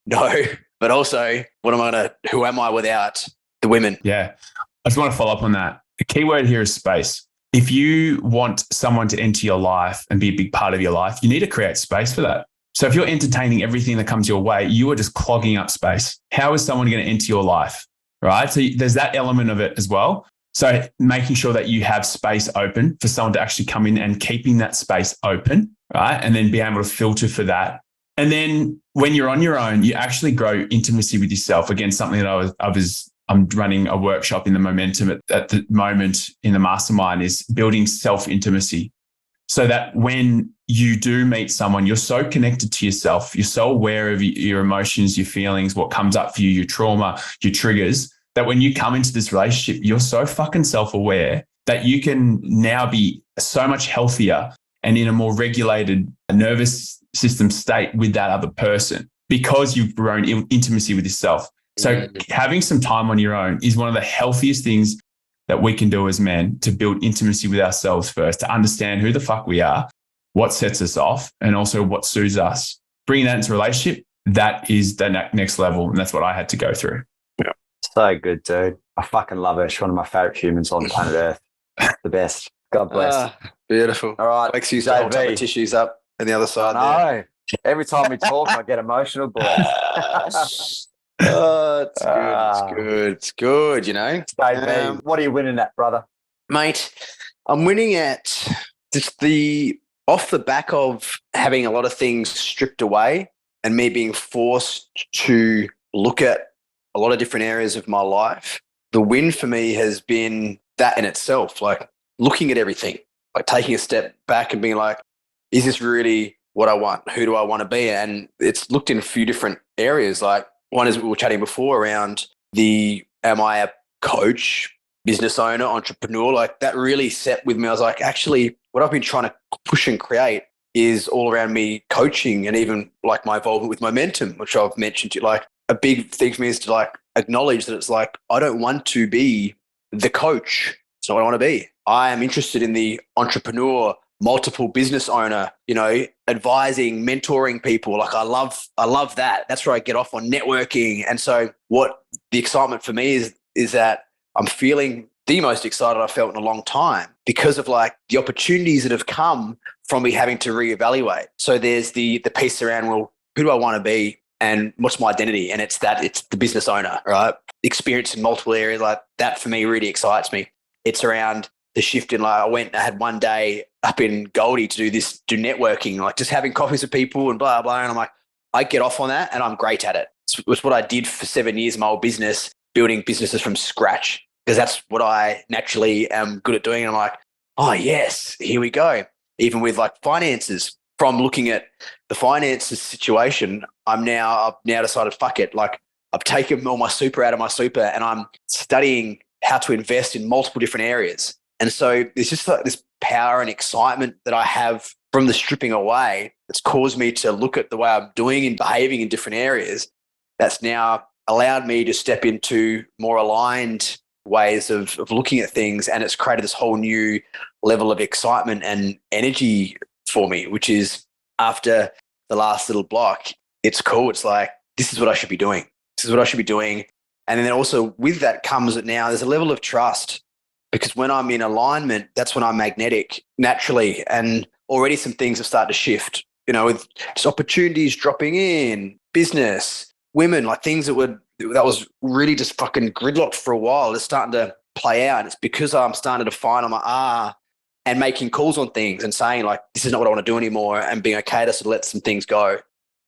no, but also who am I without the women? Yeah. I just want to follow up on that. The key word here is space. If you want someone to enter your life and be a big part of your life, you need to create space for that. So if you're entertaining everything that comes your way, you are just clogging up space. How is someone going to enter your life, right? So there's that element of it as well. So making sure that you have space open for someone to actually come in and keeping that space open, right? And then being able to filter for that. And then when you're on your own, you actually grow intimacy with yourself. Again, something that I'm running a workshop in the MoMENtum at the moment in the mastermind is building self-intimacy, so that when you do meet someone, you're so connected to yourself, you're so aware of your emotions, your feelings, what comes up for you, your trauma, your triggers, that when you come into this relationship, you're so fucking self-aware that you can now be so much healthier and in a more regulated nervous system state with that other person, because you've grown intimacy with yourself. So having some time on your own is one of the healthiest things that we can do as men, to build intimacy with ourselves first, to understand who the fuck we are, what sets us off, and also what soothes us. Bringing that into a relationship, that is the next level. And that's what I had to go through. Yeah. So good, dude. I fucking love her. She's one of my favorite humans on planet Earth. The best. God bless. Beautiful. All right. Makes you hold the tissues up on the other side. No. Every time we talk, I get emotional, boys. Oh, it's good. It's good, you know. What are you winning at, brother? Mate, I'm winning at just off the back of having a lot of things stripped away and me being forced to look at a lot of different areas of my life. The win for me has been that in itself, like looking at everything like taking a step back and being like, is this really what I want? Who do I want to be? And it's looked in a few different areas. Like one is we were chatting before around am I a coach, business owner, entrepreneur? Like that really set with me. I was like, actually, what I've been trying to push and create is all around me coaching, and even like my involvement with MoMENtum, which I've mentioned to you. Like a big thing for me is to like acknowledge that it's like, I don't want to be the coach. It's not what I want to be. I am interested in the entrepreneur, multiple business owner, advising, mentoring people. Like I love that. That's where I get off on networking. And so what the excitement for me is that I'm feeling the most excited I've felt in a long time because of like the opportunities that have come from me having to reevaluate. So there's the piece around, well, who do I want to be and what's my identity? And it's the business owner, right? Experience in multiple areas like that for me really excites me. It's around the shift in like I had one day up in Goldie to do networking, like just having coffees with people and blah, blah. And I'm like, I get off on that and I'm great at it. It was what I did for 7 years, my old business, building businesses from scratch, because that's what I naturally am good at doing. And I'm like, oh yes, here we go. Even with like finances, from looking at the finances situation, I've now decided, fuck it. Like I've taken all my super out of my super and I'm studying how to invest in multiple different areas. And so there's just like this power and excitement that I have from the stripping away that's caused me to look at the way I'm doing and behaving in different areas. That's now allowed me to step into more aligned ways of looking at things. And it's created this whole new level of excitement and energy for me, which is after the last little block, it's cool. It's like, this is what I should be doing. This is what I should be doing. And then also with that comes that now there's a level of trust, because when I'm in alignment, that's when I'm magnetic naturally. And already some things have started to shift, with just opportunities dropping in, business, women, like things that was really just fucking gridlocked for a while. It's starting to play out. And it's because I'm starting to find and making calls on things and saying like, this is not what I want to do anymore, and being okay to sort of let some things go.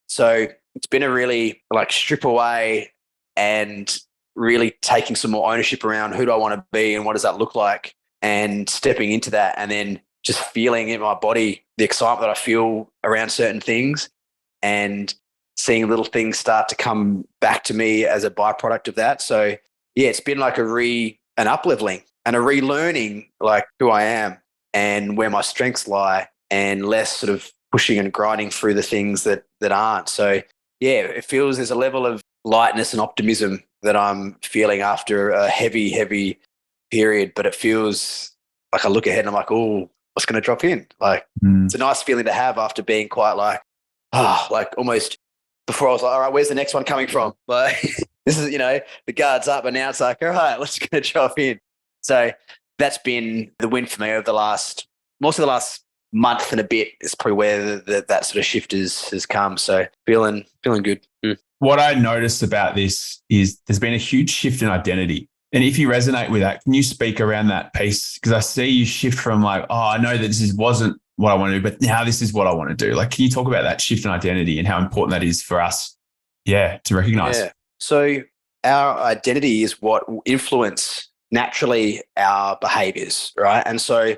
So it's been a really like strip away and really taking some more ownership around who do I want to be and what does that look like, and stepping into that, and then just feeling in my body the excitement that I feel around certain things and seeing little things start to come back to me as a byproduct of that. So yeah, it's been like an up-leveling and a relearning like who I am and where my strengths lie, and less sort of pushing and grinding through the things that aren't. So yeah, it feels there's a level of lightness and optimism that I'm feeling after a heavy, heavy period, but it feels like I look ahead and I'm like, oh, what's going to drop in? Like, It's a nice feeling to have after being quite like, like almost before I was like, all right, where's the next one coming from? But this is, the guard's up, and now it's like, all right, what's going to drop in? So that's been the win for me over the last month and a bit is probably where that sort of shift has come. So feeling good. What I noticed about this is there's been a huge shift in identity. And if you resonate with that, can you speak around that piece? Because I see you shift from like, I know that this wasn't what I want to do, but now this is what I want to do. Like, can you talk about that shift in identity and how important that is for us? Yeah, to recognize. Yeah. So our identity is what will influence naturally our behaviors, right? And so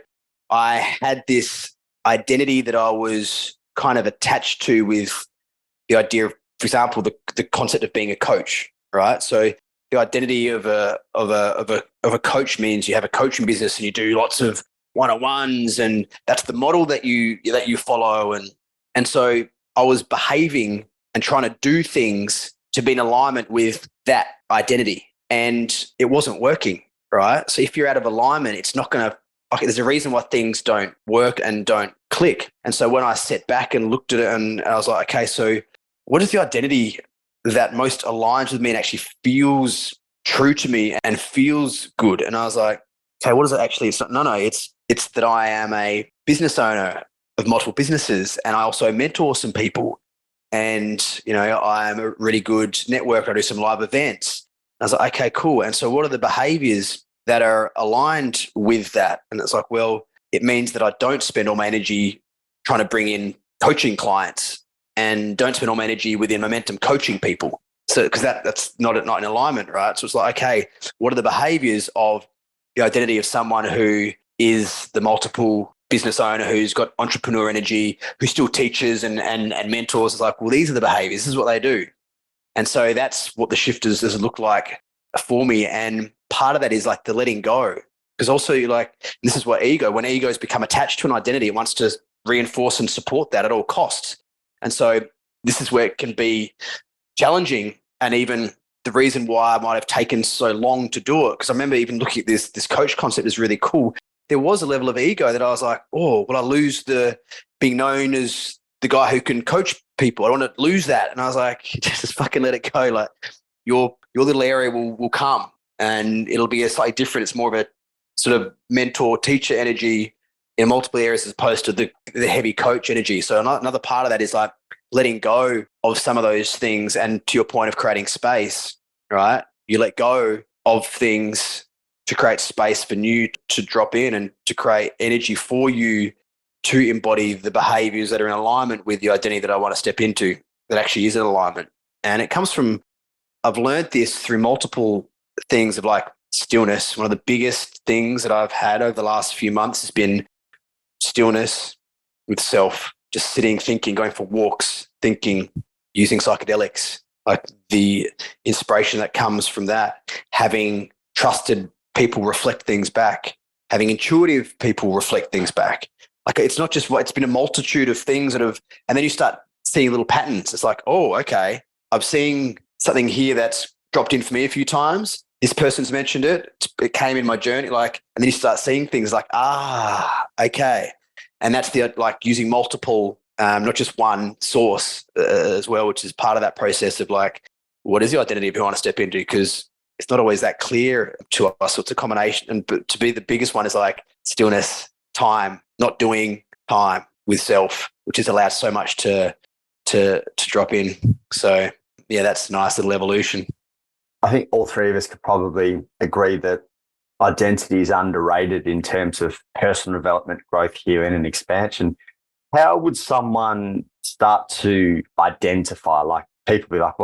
I had this identity that I was kind of attached to with the idea of, for example, the concept of being a coach, right? So the identity of a coach means you have a coaching business and you do lots of one-on-ones, and that's the model that you follow. And so I was behaving and trying to do things to be in alignment with that identity, and it wasn't working, right? So if you're out of alignment, it's not going to. Okay, there's a reason why things don't work and don't click. And so when I sat back and looked at it, and I was like, okay, so what is the identity that most aligns with me and actually feels true to me and feels good? And I was like, okay, what is it actually? It's not, it's that I am a business owner of multiple businesses, and I also mentor some people, and I'm a really good networker. I do some live events. And I was like, okay, cool. And so what are the behaviors that are aligned with that? And it's like, well, it means that I don't spend all my energy trying to bring in coaching clients, and don't spend all my energy within MoMENtum coaching people. So, because that's not in alignment, right? So it's like, okay, what are the behaviors of the identity of someone who is the multiple business owner who's got entrepreneur energy, who still teaches and mentors. It's like, well, these are the behaviors. This is what they do. And so that's what the shifters has looked like for me. And part of that is like the letting go. Because also this is what when egos become attached to an identity, it wants to reinforce and support that at all costs. And so this is where it can be challenging. And even the reason why I might have taken so long to do it, because I remember even looking at this coach concept is really cool. There was a level of ego that I was like, oh, will I lose the being known as the guy who can coach people? I don't want to lose that. And I was like, just fucking let it go. Like your little area will come and it'll be a slightly different. It's more of a sort of mentor teacher energy in multiple areas as opposed to the heavy coach energy. So another part of that is like letting go of some of those things. And to your point of creating space, right? You let go of things to create space for new to drop in and to create energy for you to embody the behaviors that are in alignment with the identity that I want to step into that actually is in alignment. And it comes from, I've learned this through multiple things of like stillness. One of the biggest things that I've had over the last few months has been stillness with self, just sitting, thinking, going for walks, thinking, using psychedelics, like the inspiration that comes from that, having trusted people reflect things back, having intuitive people reflect things back. Like it's not just it's been a multitude of things that have, and then you start seeing little patterns. It's like, oh, okay, I'm seeing something here that's dropped in for me a few times. This person's mentioned it. It came in my journey, and then you start seeing things like, okay. And that's using multiple, not just one source as well, which is part of that process of like, what is the identity of who I want to step into? Because it's not always that clear to us. So it's a combination. And but to be the biggest one is like stillness, time, not doing time with self, which has allowed so much to drop in. So yeah, that's a nice little evolution. I think all three of us could probably agree that identity is underrated in terms of personal development, growth, healing, and expansion. How would someone start to identify? Like people be like,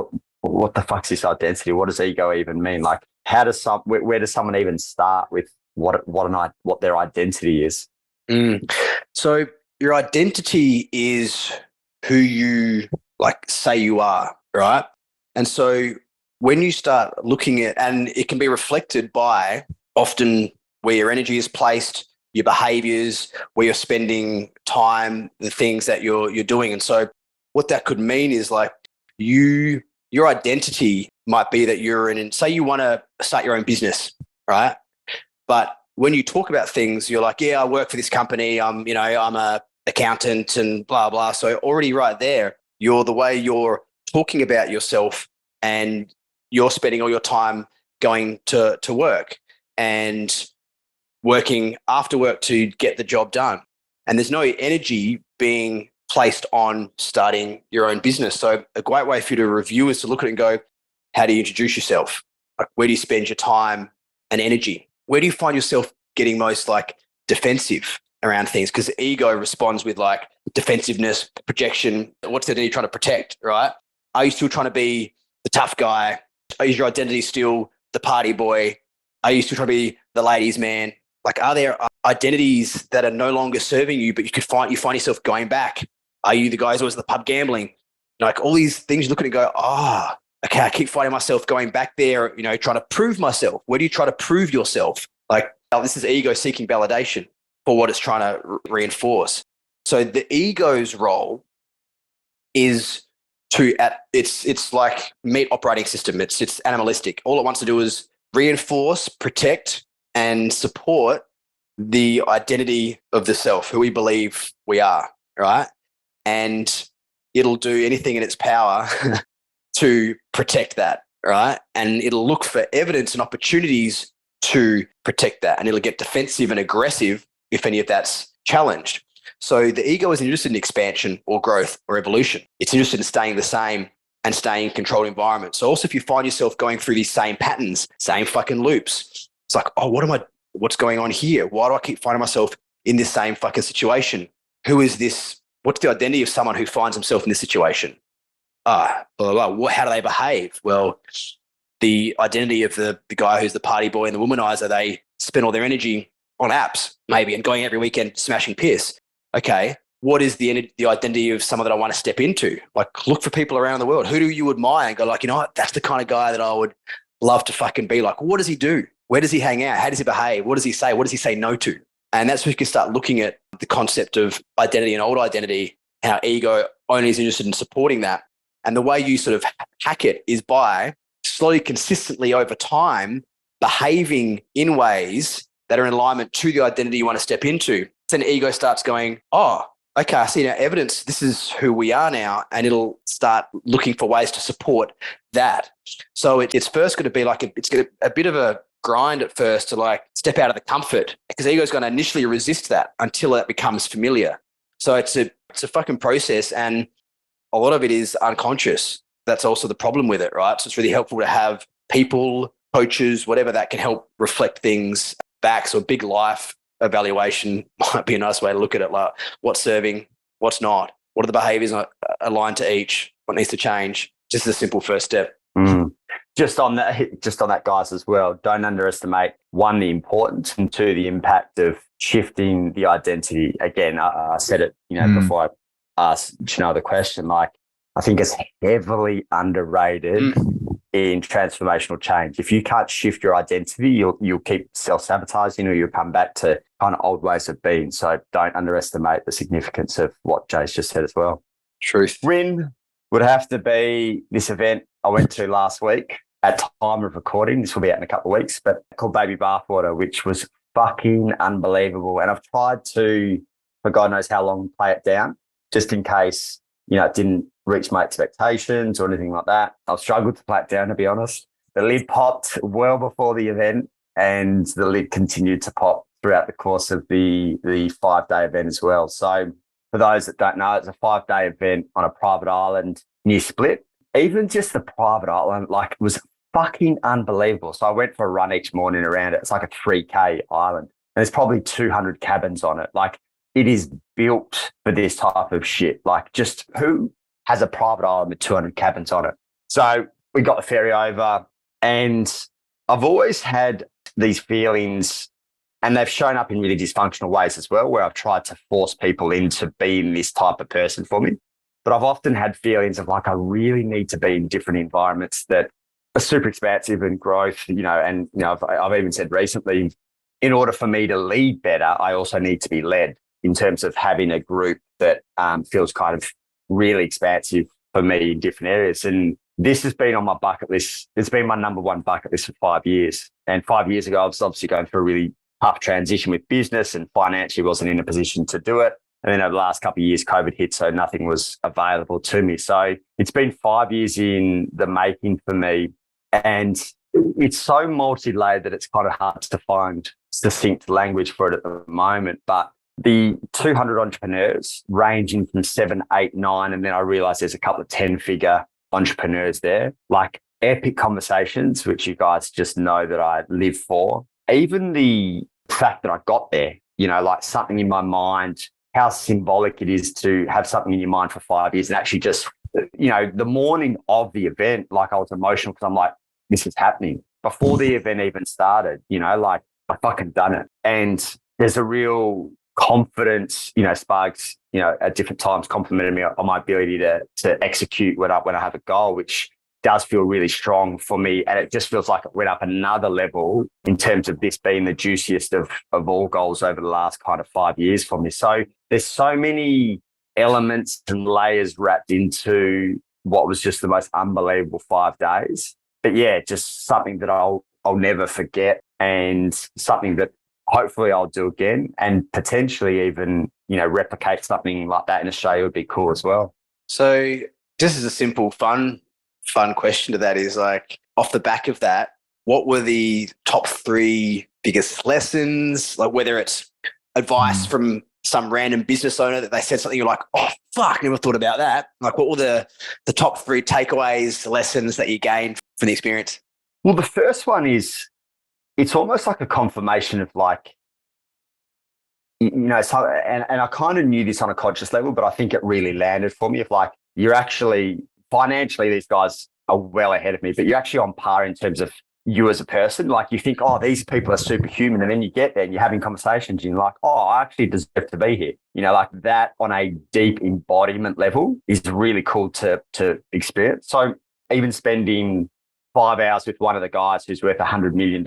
what the fuck's this identity? What does ego even mean? Like, where does someone even start with what their identity is? So your identity is who you say you are, right? And so when you start looking at, and it can be reflected by often where your energy is placed, your behaviors, where you're spending time, the things that you're doing. And so what that could mean is like your identity might be that say you want to start your own business, right? But when you talk about things, you're like, yeah, I work for this company. I'm a accountant and blah, blah. So already right there, the way you're talking about yourself and you're spending all your time going to work and working after work to get the job done. And there's no energy being placed on starting your own business. So a great way for you to review is to look at it and go, how do you introduce yourself? Like, where do you spend your time and energy? Where do you find yourself getting most defensive around things? Because the ego responds with defensiveness, projection. What's the identity you're trying to protect, right? Are you still trying to be the tough guy? Is your identity still the party boy? Are you still trying to be the ladies' man? Are there identities that are no longer serving you, but you find yourself going back? Are you the guy who's always at the pub gambling? All these things you look at and go, okay, I keep finding myself going back there, trying to prove myself. Where do you try to prove yourself? This is ego seeking validation for what it's trying to reinforce. So the ego's role is it's like meat operating system. It's animalistic. All it wants to do is reinforce, protect, and support the identity of the self, who we believe we are, right? And it'll do anything in its power to protect that, right? And it'll look for evidence and opportunities to protect that. And it'll get defensive and aggressive if any of that's challenged. So the ego isn't interested in expansion or growth or evolution. It's interested in staying the same and staying in controlled environments. So also if you find yourself going through these same patterns, same fucking loops, it's like, what's going on here? Why do I keep finding myself in this same fucking situation? Who is this? What's the identity of someone who finds himself in this situation? Blah, blah, blah. How do they behave? Well, the identity of the guy who's the party boy and the womanizer, they spend all their energy on apps, maybe, and going every weekend smashing piss. Okay, what is the identity of someone that I want to step into? Like, look for people around the world. Who do you admire and go like, you know what, that's the kind of guy that I would love to fucking be like. What does he do? Where does he hang out? How does he behave? What does he say? What does he say no to? And that's where you can start looking at the concept of identity and old identity, how ego only is interested in supporting that. And the way you sort of hack it is by slowly, consistently over time, behaving in ways that are in alignment to the identity you want to step into. Then ego starts going, oh, okay, I see now evidence. This is who we are now. And it'll start looking for ways to support that. So it's first going to be like, it's going to a bit of a grind at first to like step out of the comfort, because ego is going to initially resist that until it becomes familiar. So it's a fucking process, and a lot of it is unconscious. That's also the problem with it, right? So it's really helpful to have people, coaches, whatever that can help reflect things back. So a big life evaluation might be a nice way to look at it. Like, what's serving, what's not, what are the behaviors aligned to each, what needs to change? Just a simple first step. Just on that, guys, as well, don't underestimate, one, the importance, and two, the impact of shifting the identity. Again, I said it, before I asked Janoah the question, like, I think it's heavily underrated in transformational change. If you can't shift your identity, you'll keep self-sabotaging, or you'll come back to kind of old ways of being. So don't underestimate the significance of what Jay's just said as well. Truth. Win would have to be this event I went to last week at time of recording. This will be out in a couple of weeks, but called Baby Bathwater, which was fucking unbelievable. And I've tried to, for God knows how long, play it down just in case, it didn't reach my expectations or anything like that. I've struggled to play it down, to be honest. The lid popped well before the event, and the lid continued to pop throughout the course of the 5-day event as well. So for those that don't know, it's a 5-day event on a private island near Split. Even just the private island, like, was fucking unbelievable. So I went for a run each morning around it. It's like a 3K island, and there's probably 200 cabins on it. Like, it is built for this type of shit. Like, just who has a private island with 200 cabins on it? So we got the ferry over, and I've always had these feelings, and they've shown up in really dysfunctional ways as well, where I've tried to force people into being this type of person for me. But I've often had feelings of like, I really need to be in different environments that are super expansive and growth, I've even said recently, in order for me to lead better, I also need to be led, in terms of having a group that feels kind of really expansive for me in different areas. And this has been on my bucket list. It's been my number one bucket list for 5 years. And 5 years ago, I was obviously going through a really tough transition with business, and financially wasn't in a position to do it. And then over the last couple of years, COVID hit, so nothing was available to me. So it's been 5 years in the making for me. And it's so multi-layered that it's kind of hard to find succinct language for it at the moment. But the 200 entrepreneurs ranging from 7, 8, 9, and then I realized there's a couple of 10-figure entrepreneurs there, like epic conversations, which you guys just know that I live for. Even the fact that I got there, like something in my mind, how symbolic it is to have something in your mind for 5 years, and actually just, the morning of the event, like I was emotional because I'm like, this is happening before the event even started, like I fucking done it. And there's a real confidence, Sparks, at different times complimented me on my ability to execute when I have a goal, which does feel really strong for me. And it just feels like it went up another level in terms of this being the juiciest of all goals over the last kind of 5 years for me. So there's so many elements and layers wrapped into what was just the most unbelievable 5 days. But yeah, just something that I'll never forget, and something that hopefully I'll do again, and potentially even, replicate something like that in Australia would be cool as well. So just as a simple, fun question to that is, like, off the back of that, what were the top 3 biggest lessons? Like, whether it's advice from some random business owner that they said something, you're like, oh, fuck, never thought about that. Like, what were the top 3 takeaways, lessons that you gained from the experience? Well, the first one is, it's almost like a confirmation of like, so, and I kind of knew this on a conscious level, but I think it really landed for me. If like, you're actually financially, these guys are well ahead of me, but you're actually on par in terms of you as a person. Like you think, oh, these people are superhuman. And then you get there and you're having conversations and you're like, oh, I actually deserve to be here. You know, like that on a deep embodiment level is really cool to experience. So even spending 5 hours with one of the guys who's worth $100 million,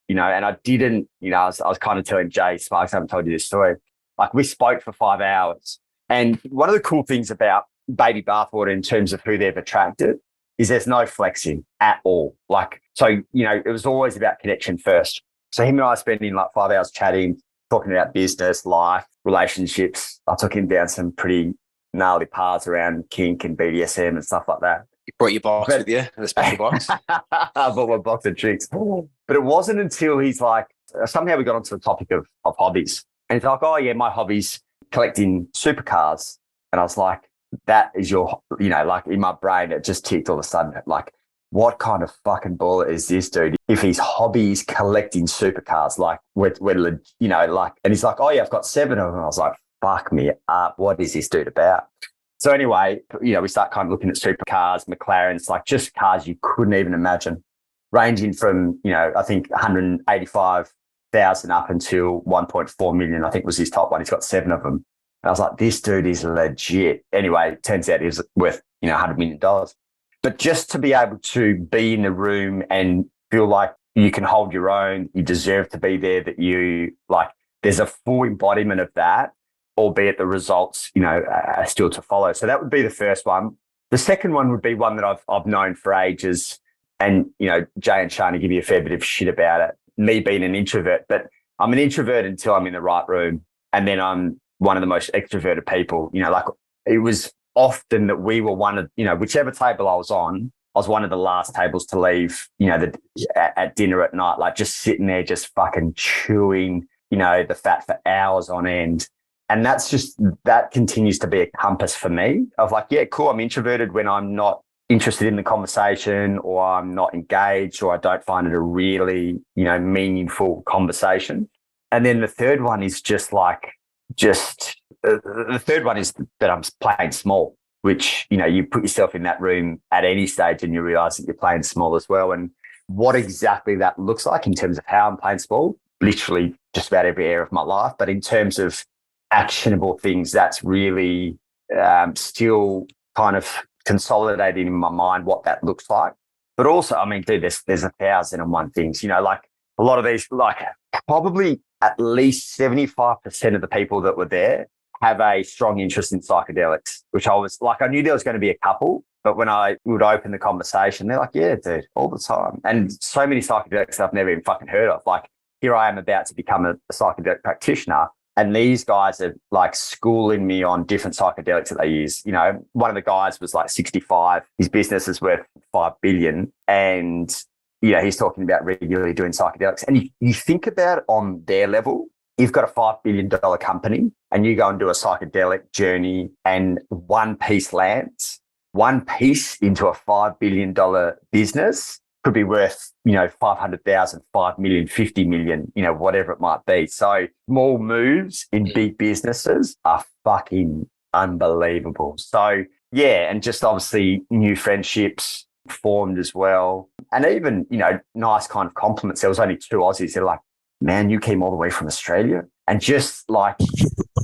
you know, and I didn't, you know, I was kind of telling Jay Sparks, I haven't told you this story. Like we spoke for 5 hours. And one of the cool things about baby bathwater in terms of who they've attracted is there's no flexing at all. Like, so, you know, it was always about connection first. So him and I spending like 5 hours chatting, talking about business, life, relationships. I took him down some pretty gnarly paths around kink and BDSM and stuff like that. You brought your box with you, the special box. I bought my box of tricks. But it wasn't until he's like, somehow we got onto the topic of hobbies. And he's like, oh yeah, my hobby's collecting supercars. And I was like, that is your, you know, like in my brain, it just ticked all of a sudden. Like, what kind of fucking bullet is this dude? If his hobby is collecting supercars, like, we're you know, like, and he's like, oh yeah, I've got 7 of them. I was like, fuck me up. What is this dude about? So anyway, you know, we start kind of looking at supercars, McLarens, like just cars you couldn't even imagine, ranging from, you know, I think 185,000 up until 1.4 million, I think was his top one. He's got 7 of them. And I was like, this dude is legit. Anyway, it turns out he was worth, you know, $100 million. But just to be able to be in the room and feel like you can hold your own, you deserve to be there, that you like, there's a full embodiment of that, albeit the results, you know, are still to follow. So that would be the first one. The second one would be one that I've known for ages. And, you know, Jay and Shana give you a fair bit of shit about it. Me being an introvert, but I'm an introvert until I'm in the right room. And then I'm one of the most extroverted people, you know, like it was often that we were one of, you know, whichever table I was on, I was one of the last tables to leave, you know, at dinner at night, like just sitting there, just fucking chewing, you know, the fat for hours on end. And that continues to be a compass for me of like, yeah, cool. I'm introverted when I'm not interested in the conversation or I'm not engaged or I don't find it a really, you know, meaningful conversation. And then the third one is the third one is that I'm playing small, which, you know, you put yourself in that room at any stage and you realize that you're playing small as well. And what exactly that looks like in terms of how I'm playing small, literally just about every area of my life. But in terms of actionable things, that's really still kind of consolidating in my mind what that looks like. But also, I mean, dude, there's 1,001 things, you know, like a lot of these, like probably at least 75% of the people that were there have a strong interest in psychedelics, which I was like, I knew there was going to be a couple, but when I would open the conversation, they're like, yeah, dude, all the time. And so many psychedelics that I've never even fucking heard of. Like here I am about to become a psychedelic practitioner. And these guys are like schooling me on different psychedelics that they use. You know, one of the guys was like 65. His business is worth 5 billion. And, you know, he's talking about regularly doing psychedelics. And you think about it on their level, you've got a $5 billion company and you go and do a psychedelic journey and one piece lands, one piece into a $5 billion business could be worth, you know, 500,000, 5 million, 50 million, you know, whatever it might be. So small moves in big businesses are fucking unbelievable. So yeah, and just obviously new friendships formed as well. And even, you know, nice kind of compliments. There was only 2 Aussies. They're like, man, you came all the way from Australia. And just like,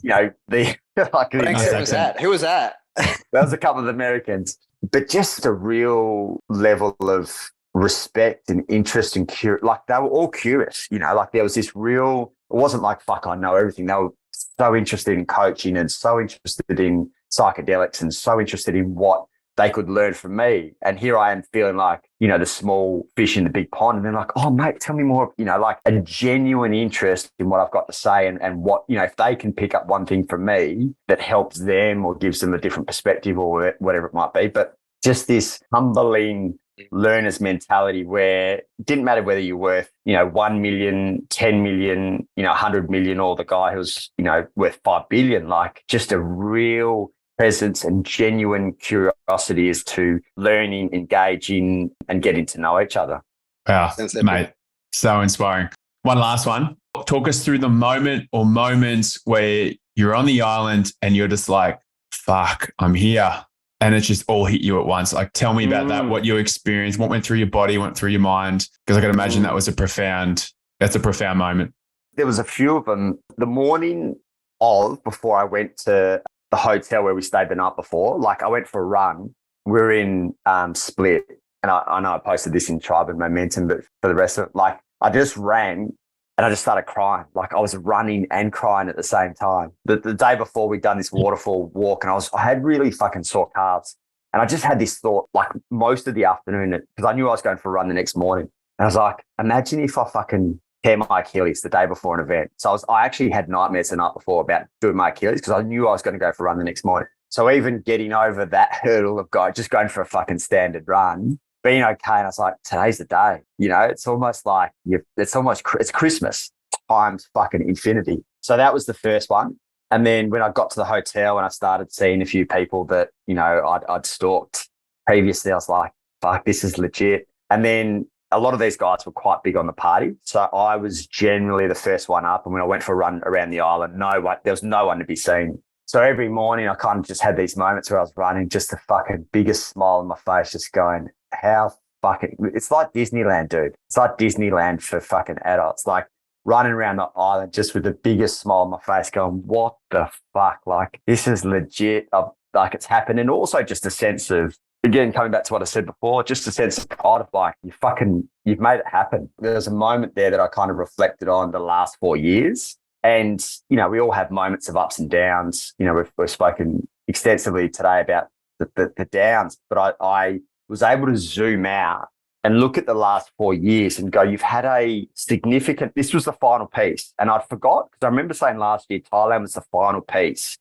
you know, the like who was that? Who was that? There was a couple of Americans, but just a real level of respect and interest and like they were all curious, you know, like there was this real, it wasn't like, fuck, I know everything. They were so interested in coaching and so interested in psychedelics and so interested in what they could learn from me. And here I am feeling like, you know, the small fish in the big pond. And they're like, oh, mate, tell me more, you know, like a genuine interest in what I've got to say and what, you know, if they can pick up one thing from me that helps them or gives them a different perspective or whatever it might be. But just this humbling learner's mentality where it didn't matter whether you're worth, you know, 1 million, 10 million, you know, 100 million, or the guy who's, you know, worth 5 billion, like just a real presence and genuine curiosity as to learning, engaging, and getting to know each other. Wow, mate, so inspiring. One last one. Talk us through the moment or moments where you're on the island and you're just like, fuck, I'm here. and it's just all hit you at once. Like, tell me about that, what you experienced, what went through your body, went through your mind. Because I can imagine that's a profound moment. There was a few of them. The morning before I went to the hotel where we stayed the night before, like I went for a run. We were in Split, and I know I posted this in Tribe and MoMENtum, but for the rest of it, like I just ran and I just started crying. Like I was running and crying at the same time. The day before we'd done this waterfall walk, and I had really fucking sore calves. And I just had this thought, like most of the afternoon, because I knew I was going for a run the next morning. And I was like, imagine if I fucking tear my Achilles the day before an event. So I actually had nightmares the night before about doing my Achilles because I knew I was going to go for a run the next morning. So even getting over that hurdle of just going for a fucking standard run, being okay. And I was like, today's the day. You know, it's almost like it's Christmas times fucking infinity. So that was the first one. And then when I got to the hotel and I started seeing a few people that, you know, I'd stalked previously, I was like, fuck, this is legit. And then a lot of these guys were quite big on the party. So I was generally the first one up. And when I went for a run around the island, there was no one to be seen. So every morning I kind of just had these moments where I was running, just the fucking biggest smile on my face, just going, it's like Disneyland, dude. It's like Disneyland for fucking adults. Like running around the island just with the biggest smile on my face going, what the fuck? Like, this is legit. Like, it's happened. And also just a sense of, again, coming back to what I said before, just a sense of pride of like, you've made it happen. There's a moment there that I kind of reflected on the last 4 years. And, you know, we all have moments of ups and downs. You know, we've spoken extensively today about the downs, but I was able to zoom out and look at the last 4 years and go, you've had this was the final piece. And I forgot, because I remember saying last year, Thailand was the final piece.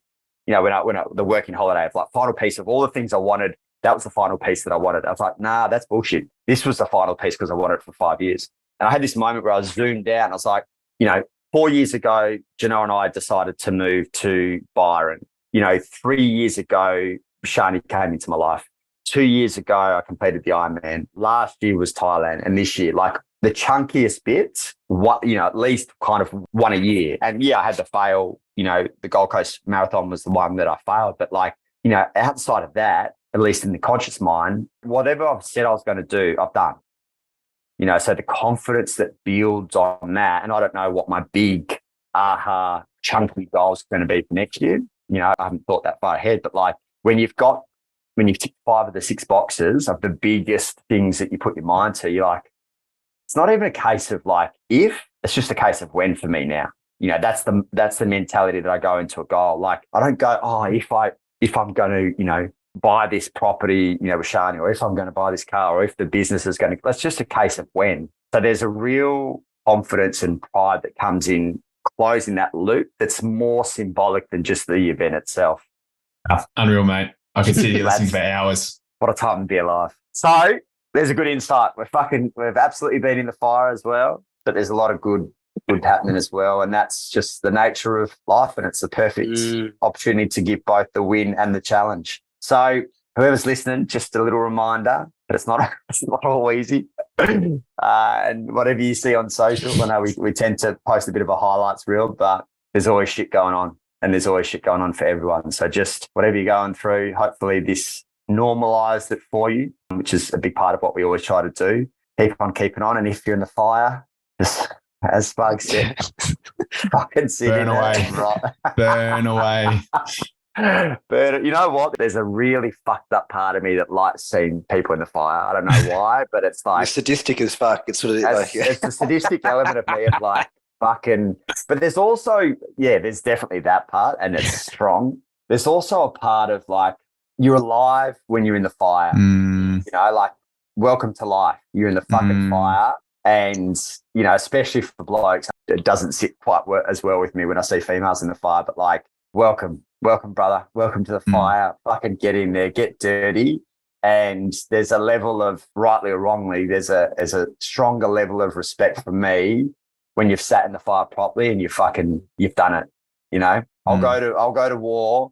You know, when the working holiday of like final piece of all the things I wanted, that was the final piece that I wanted. I was like, nah, that's bullshit. This was the final piece because I wanted it for 5 years. And I had this moment where I zoomed out and I was like, you know, 4 years ago, Janoah and I decided to move to Byron. You know, 3 years ago, Shani came into my life. 2 years ago, I completed the Ironman. Last year was Thailand. And this year, like the chunkiest bits, at least kind of one a year. And yeah, I had to fail. You know, the Gold Coast Marathon was the one that I failed. But like, you know, outside of that, at least in the conscious mind, whatever I've said I was going to do, I've done. You know, so the confidence that builds on that, and I don't know what my big chunky goal is going to be for next year. You know, I haven't thought that far ahead, but like when you've ticked 5 of the 6 boxes of the biggest things that you put your mind to, you're like, it's not even a case of like if, it's just a case of when for me now. You know, that's the mentality that I go into a goal. Like I don't go, if I'm going to, you know, buy this property, you know, with Shani, or if I'm going to buy this car, or if the business is going to, that's just a case of when. So there's a real confidence and pride that comes in closing that loop that's more symbolic than just the event itself. Unreal, mate. I could sit here listening for hours. What a time to be alive. So there's a good insight. We've absolutely been in the fire as well, but there's a lot of good happening as well. And that's just the nature of life. And it's the perfect opportunity to give both the win and the challenge. So whoever's listening, just a little reminder that it's not all easy. And whatever you see on socials, I know we tend to post a bit of a highlights reel, but there's always shit going on, and there's always shit going on for everyone. So just whatever you're going through, hopefully this normalized it for you, which is a big part of what we always try to do. Keep on keeping on. And if you're in the fire, just, as Spug said, fucking sit Burn away. Burn away. But you know what? There's a really fucked up part of me that likes seeing people in the fire. I don't know why, but it's like... You're sadistic as fuck. It's sort of like... It's the sadistic element of me of like fucking... But there's also... Yeah, there's definitely that part, and it's strong. There's also a part of like, you're alive when you're in the fire. You know, like, welcome to life. You're in the fucking fire. And, you know, especially for blokes, it doesn't sit quite as well with me when I see females in the fire, but like, welcome, brother. Welcome to the fire. Fucking get in there, get dirty. And there's a level of, rightly or wrongly, there's a stronger level of respect for me when you've sat in the fire properly and you've done it. You know, I'll go to war.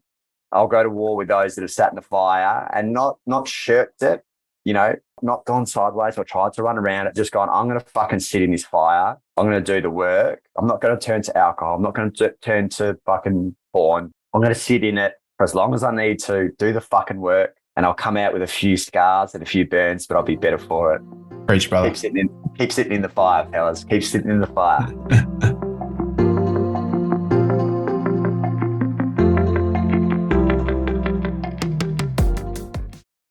I'll go to war with those that have sat in the fire and not shirked it, you know, not gone sideways or tried to run around it, just gone, I'm going to fucking sit in this fire. I'm going to do the work. I'm not going to turn to alcohol. I'm not going to turn to fucking porn. I'm going to sit in it for as long as I need to, do the fucking work, and I'll come out with a few scars and a few burns, but I'll be better for it. Preach, brother. Keep sitting in the fire, fellas. Keep sitting in the fire.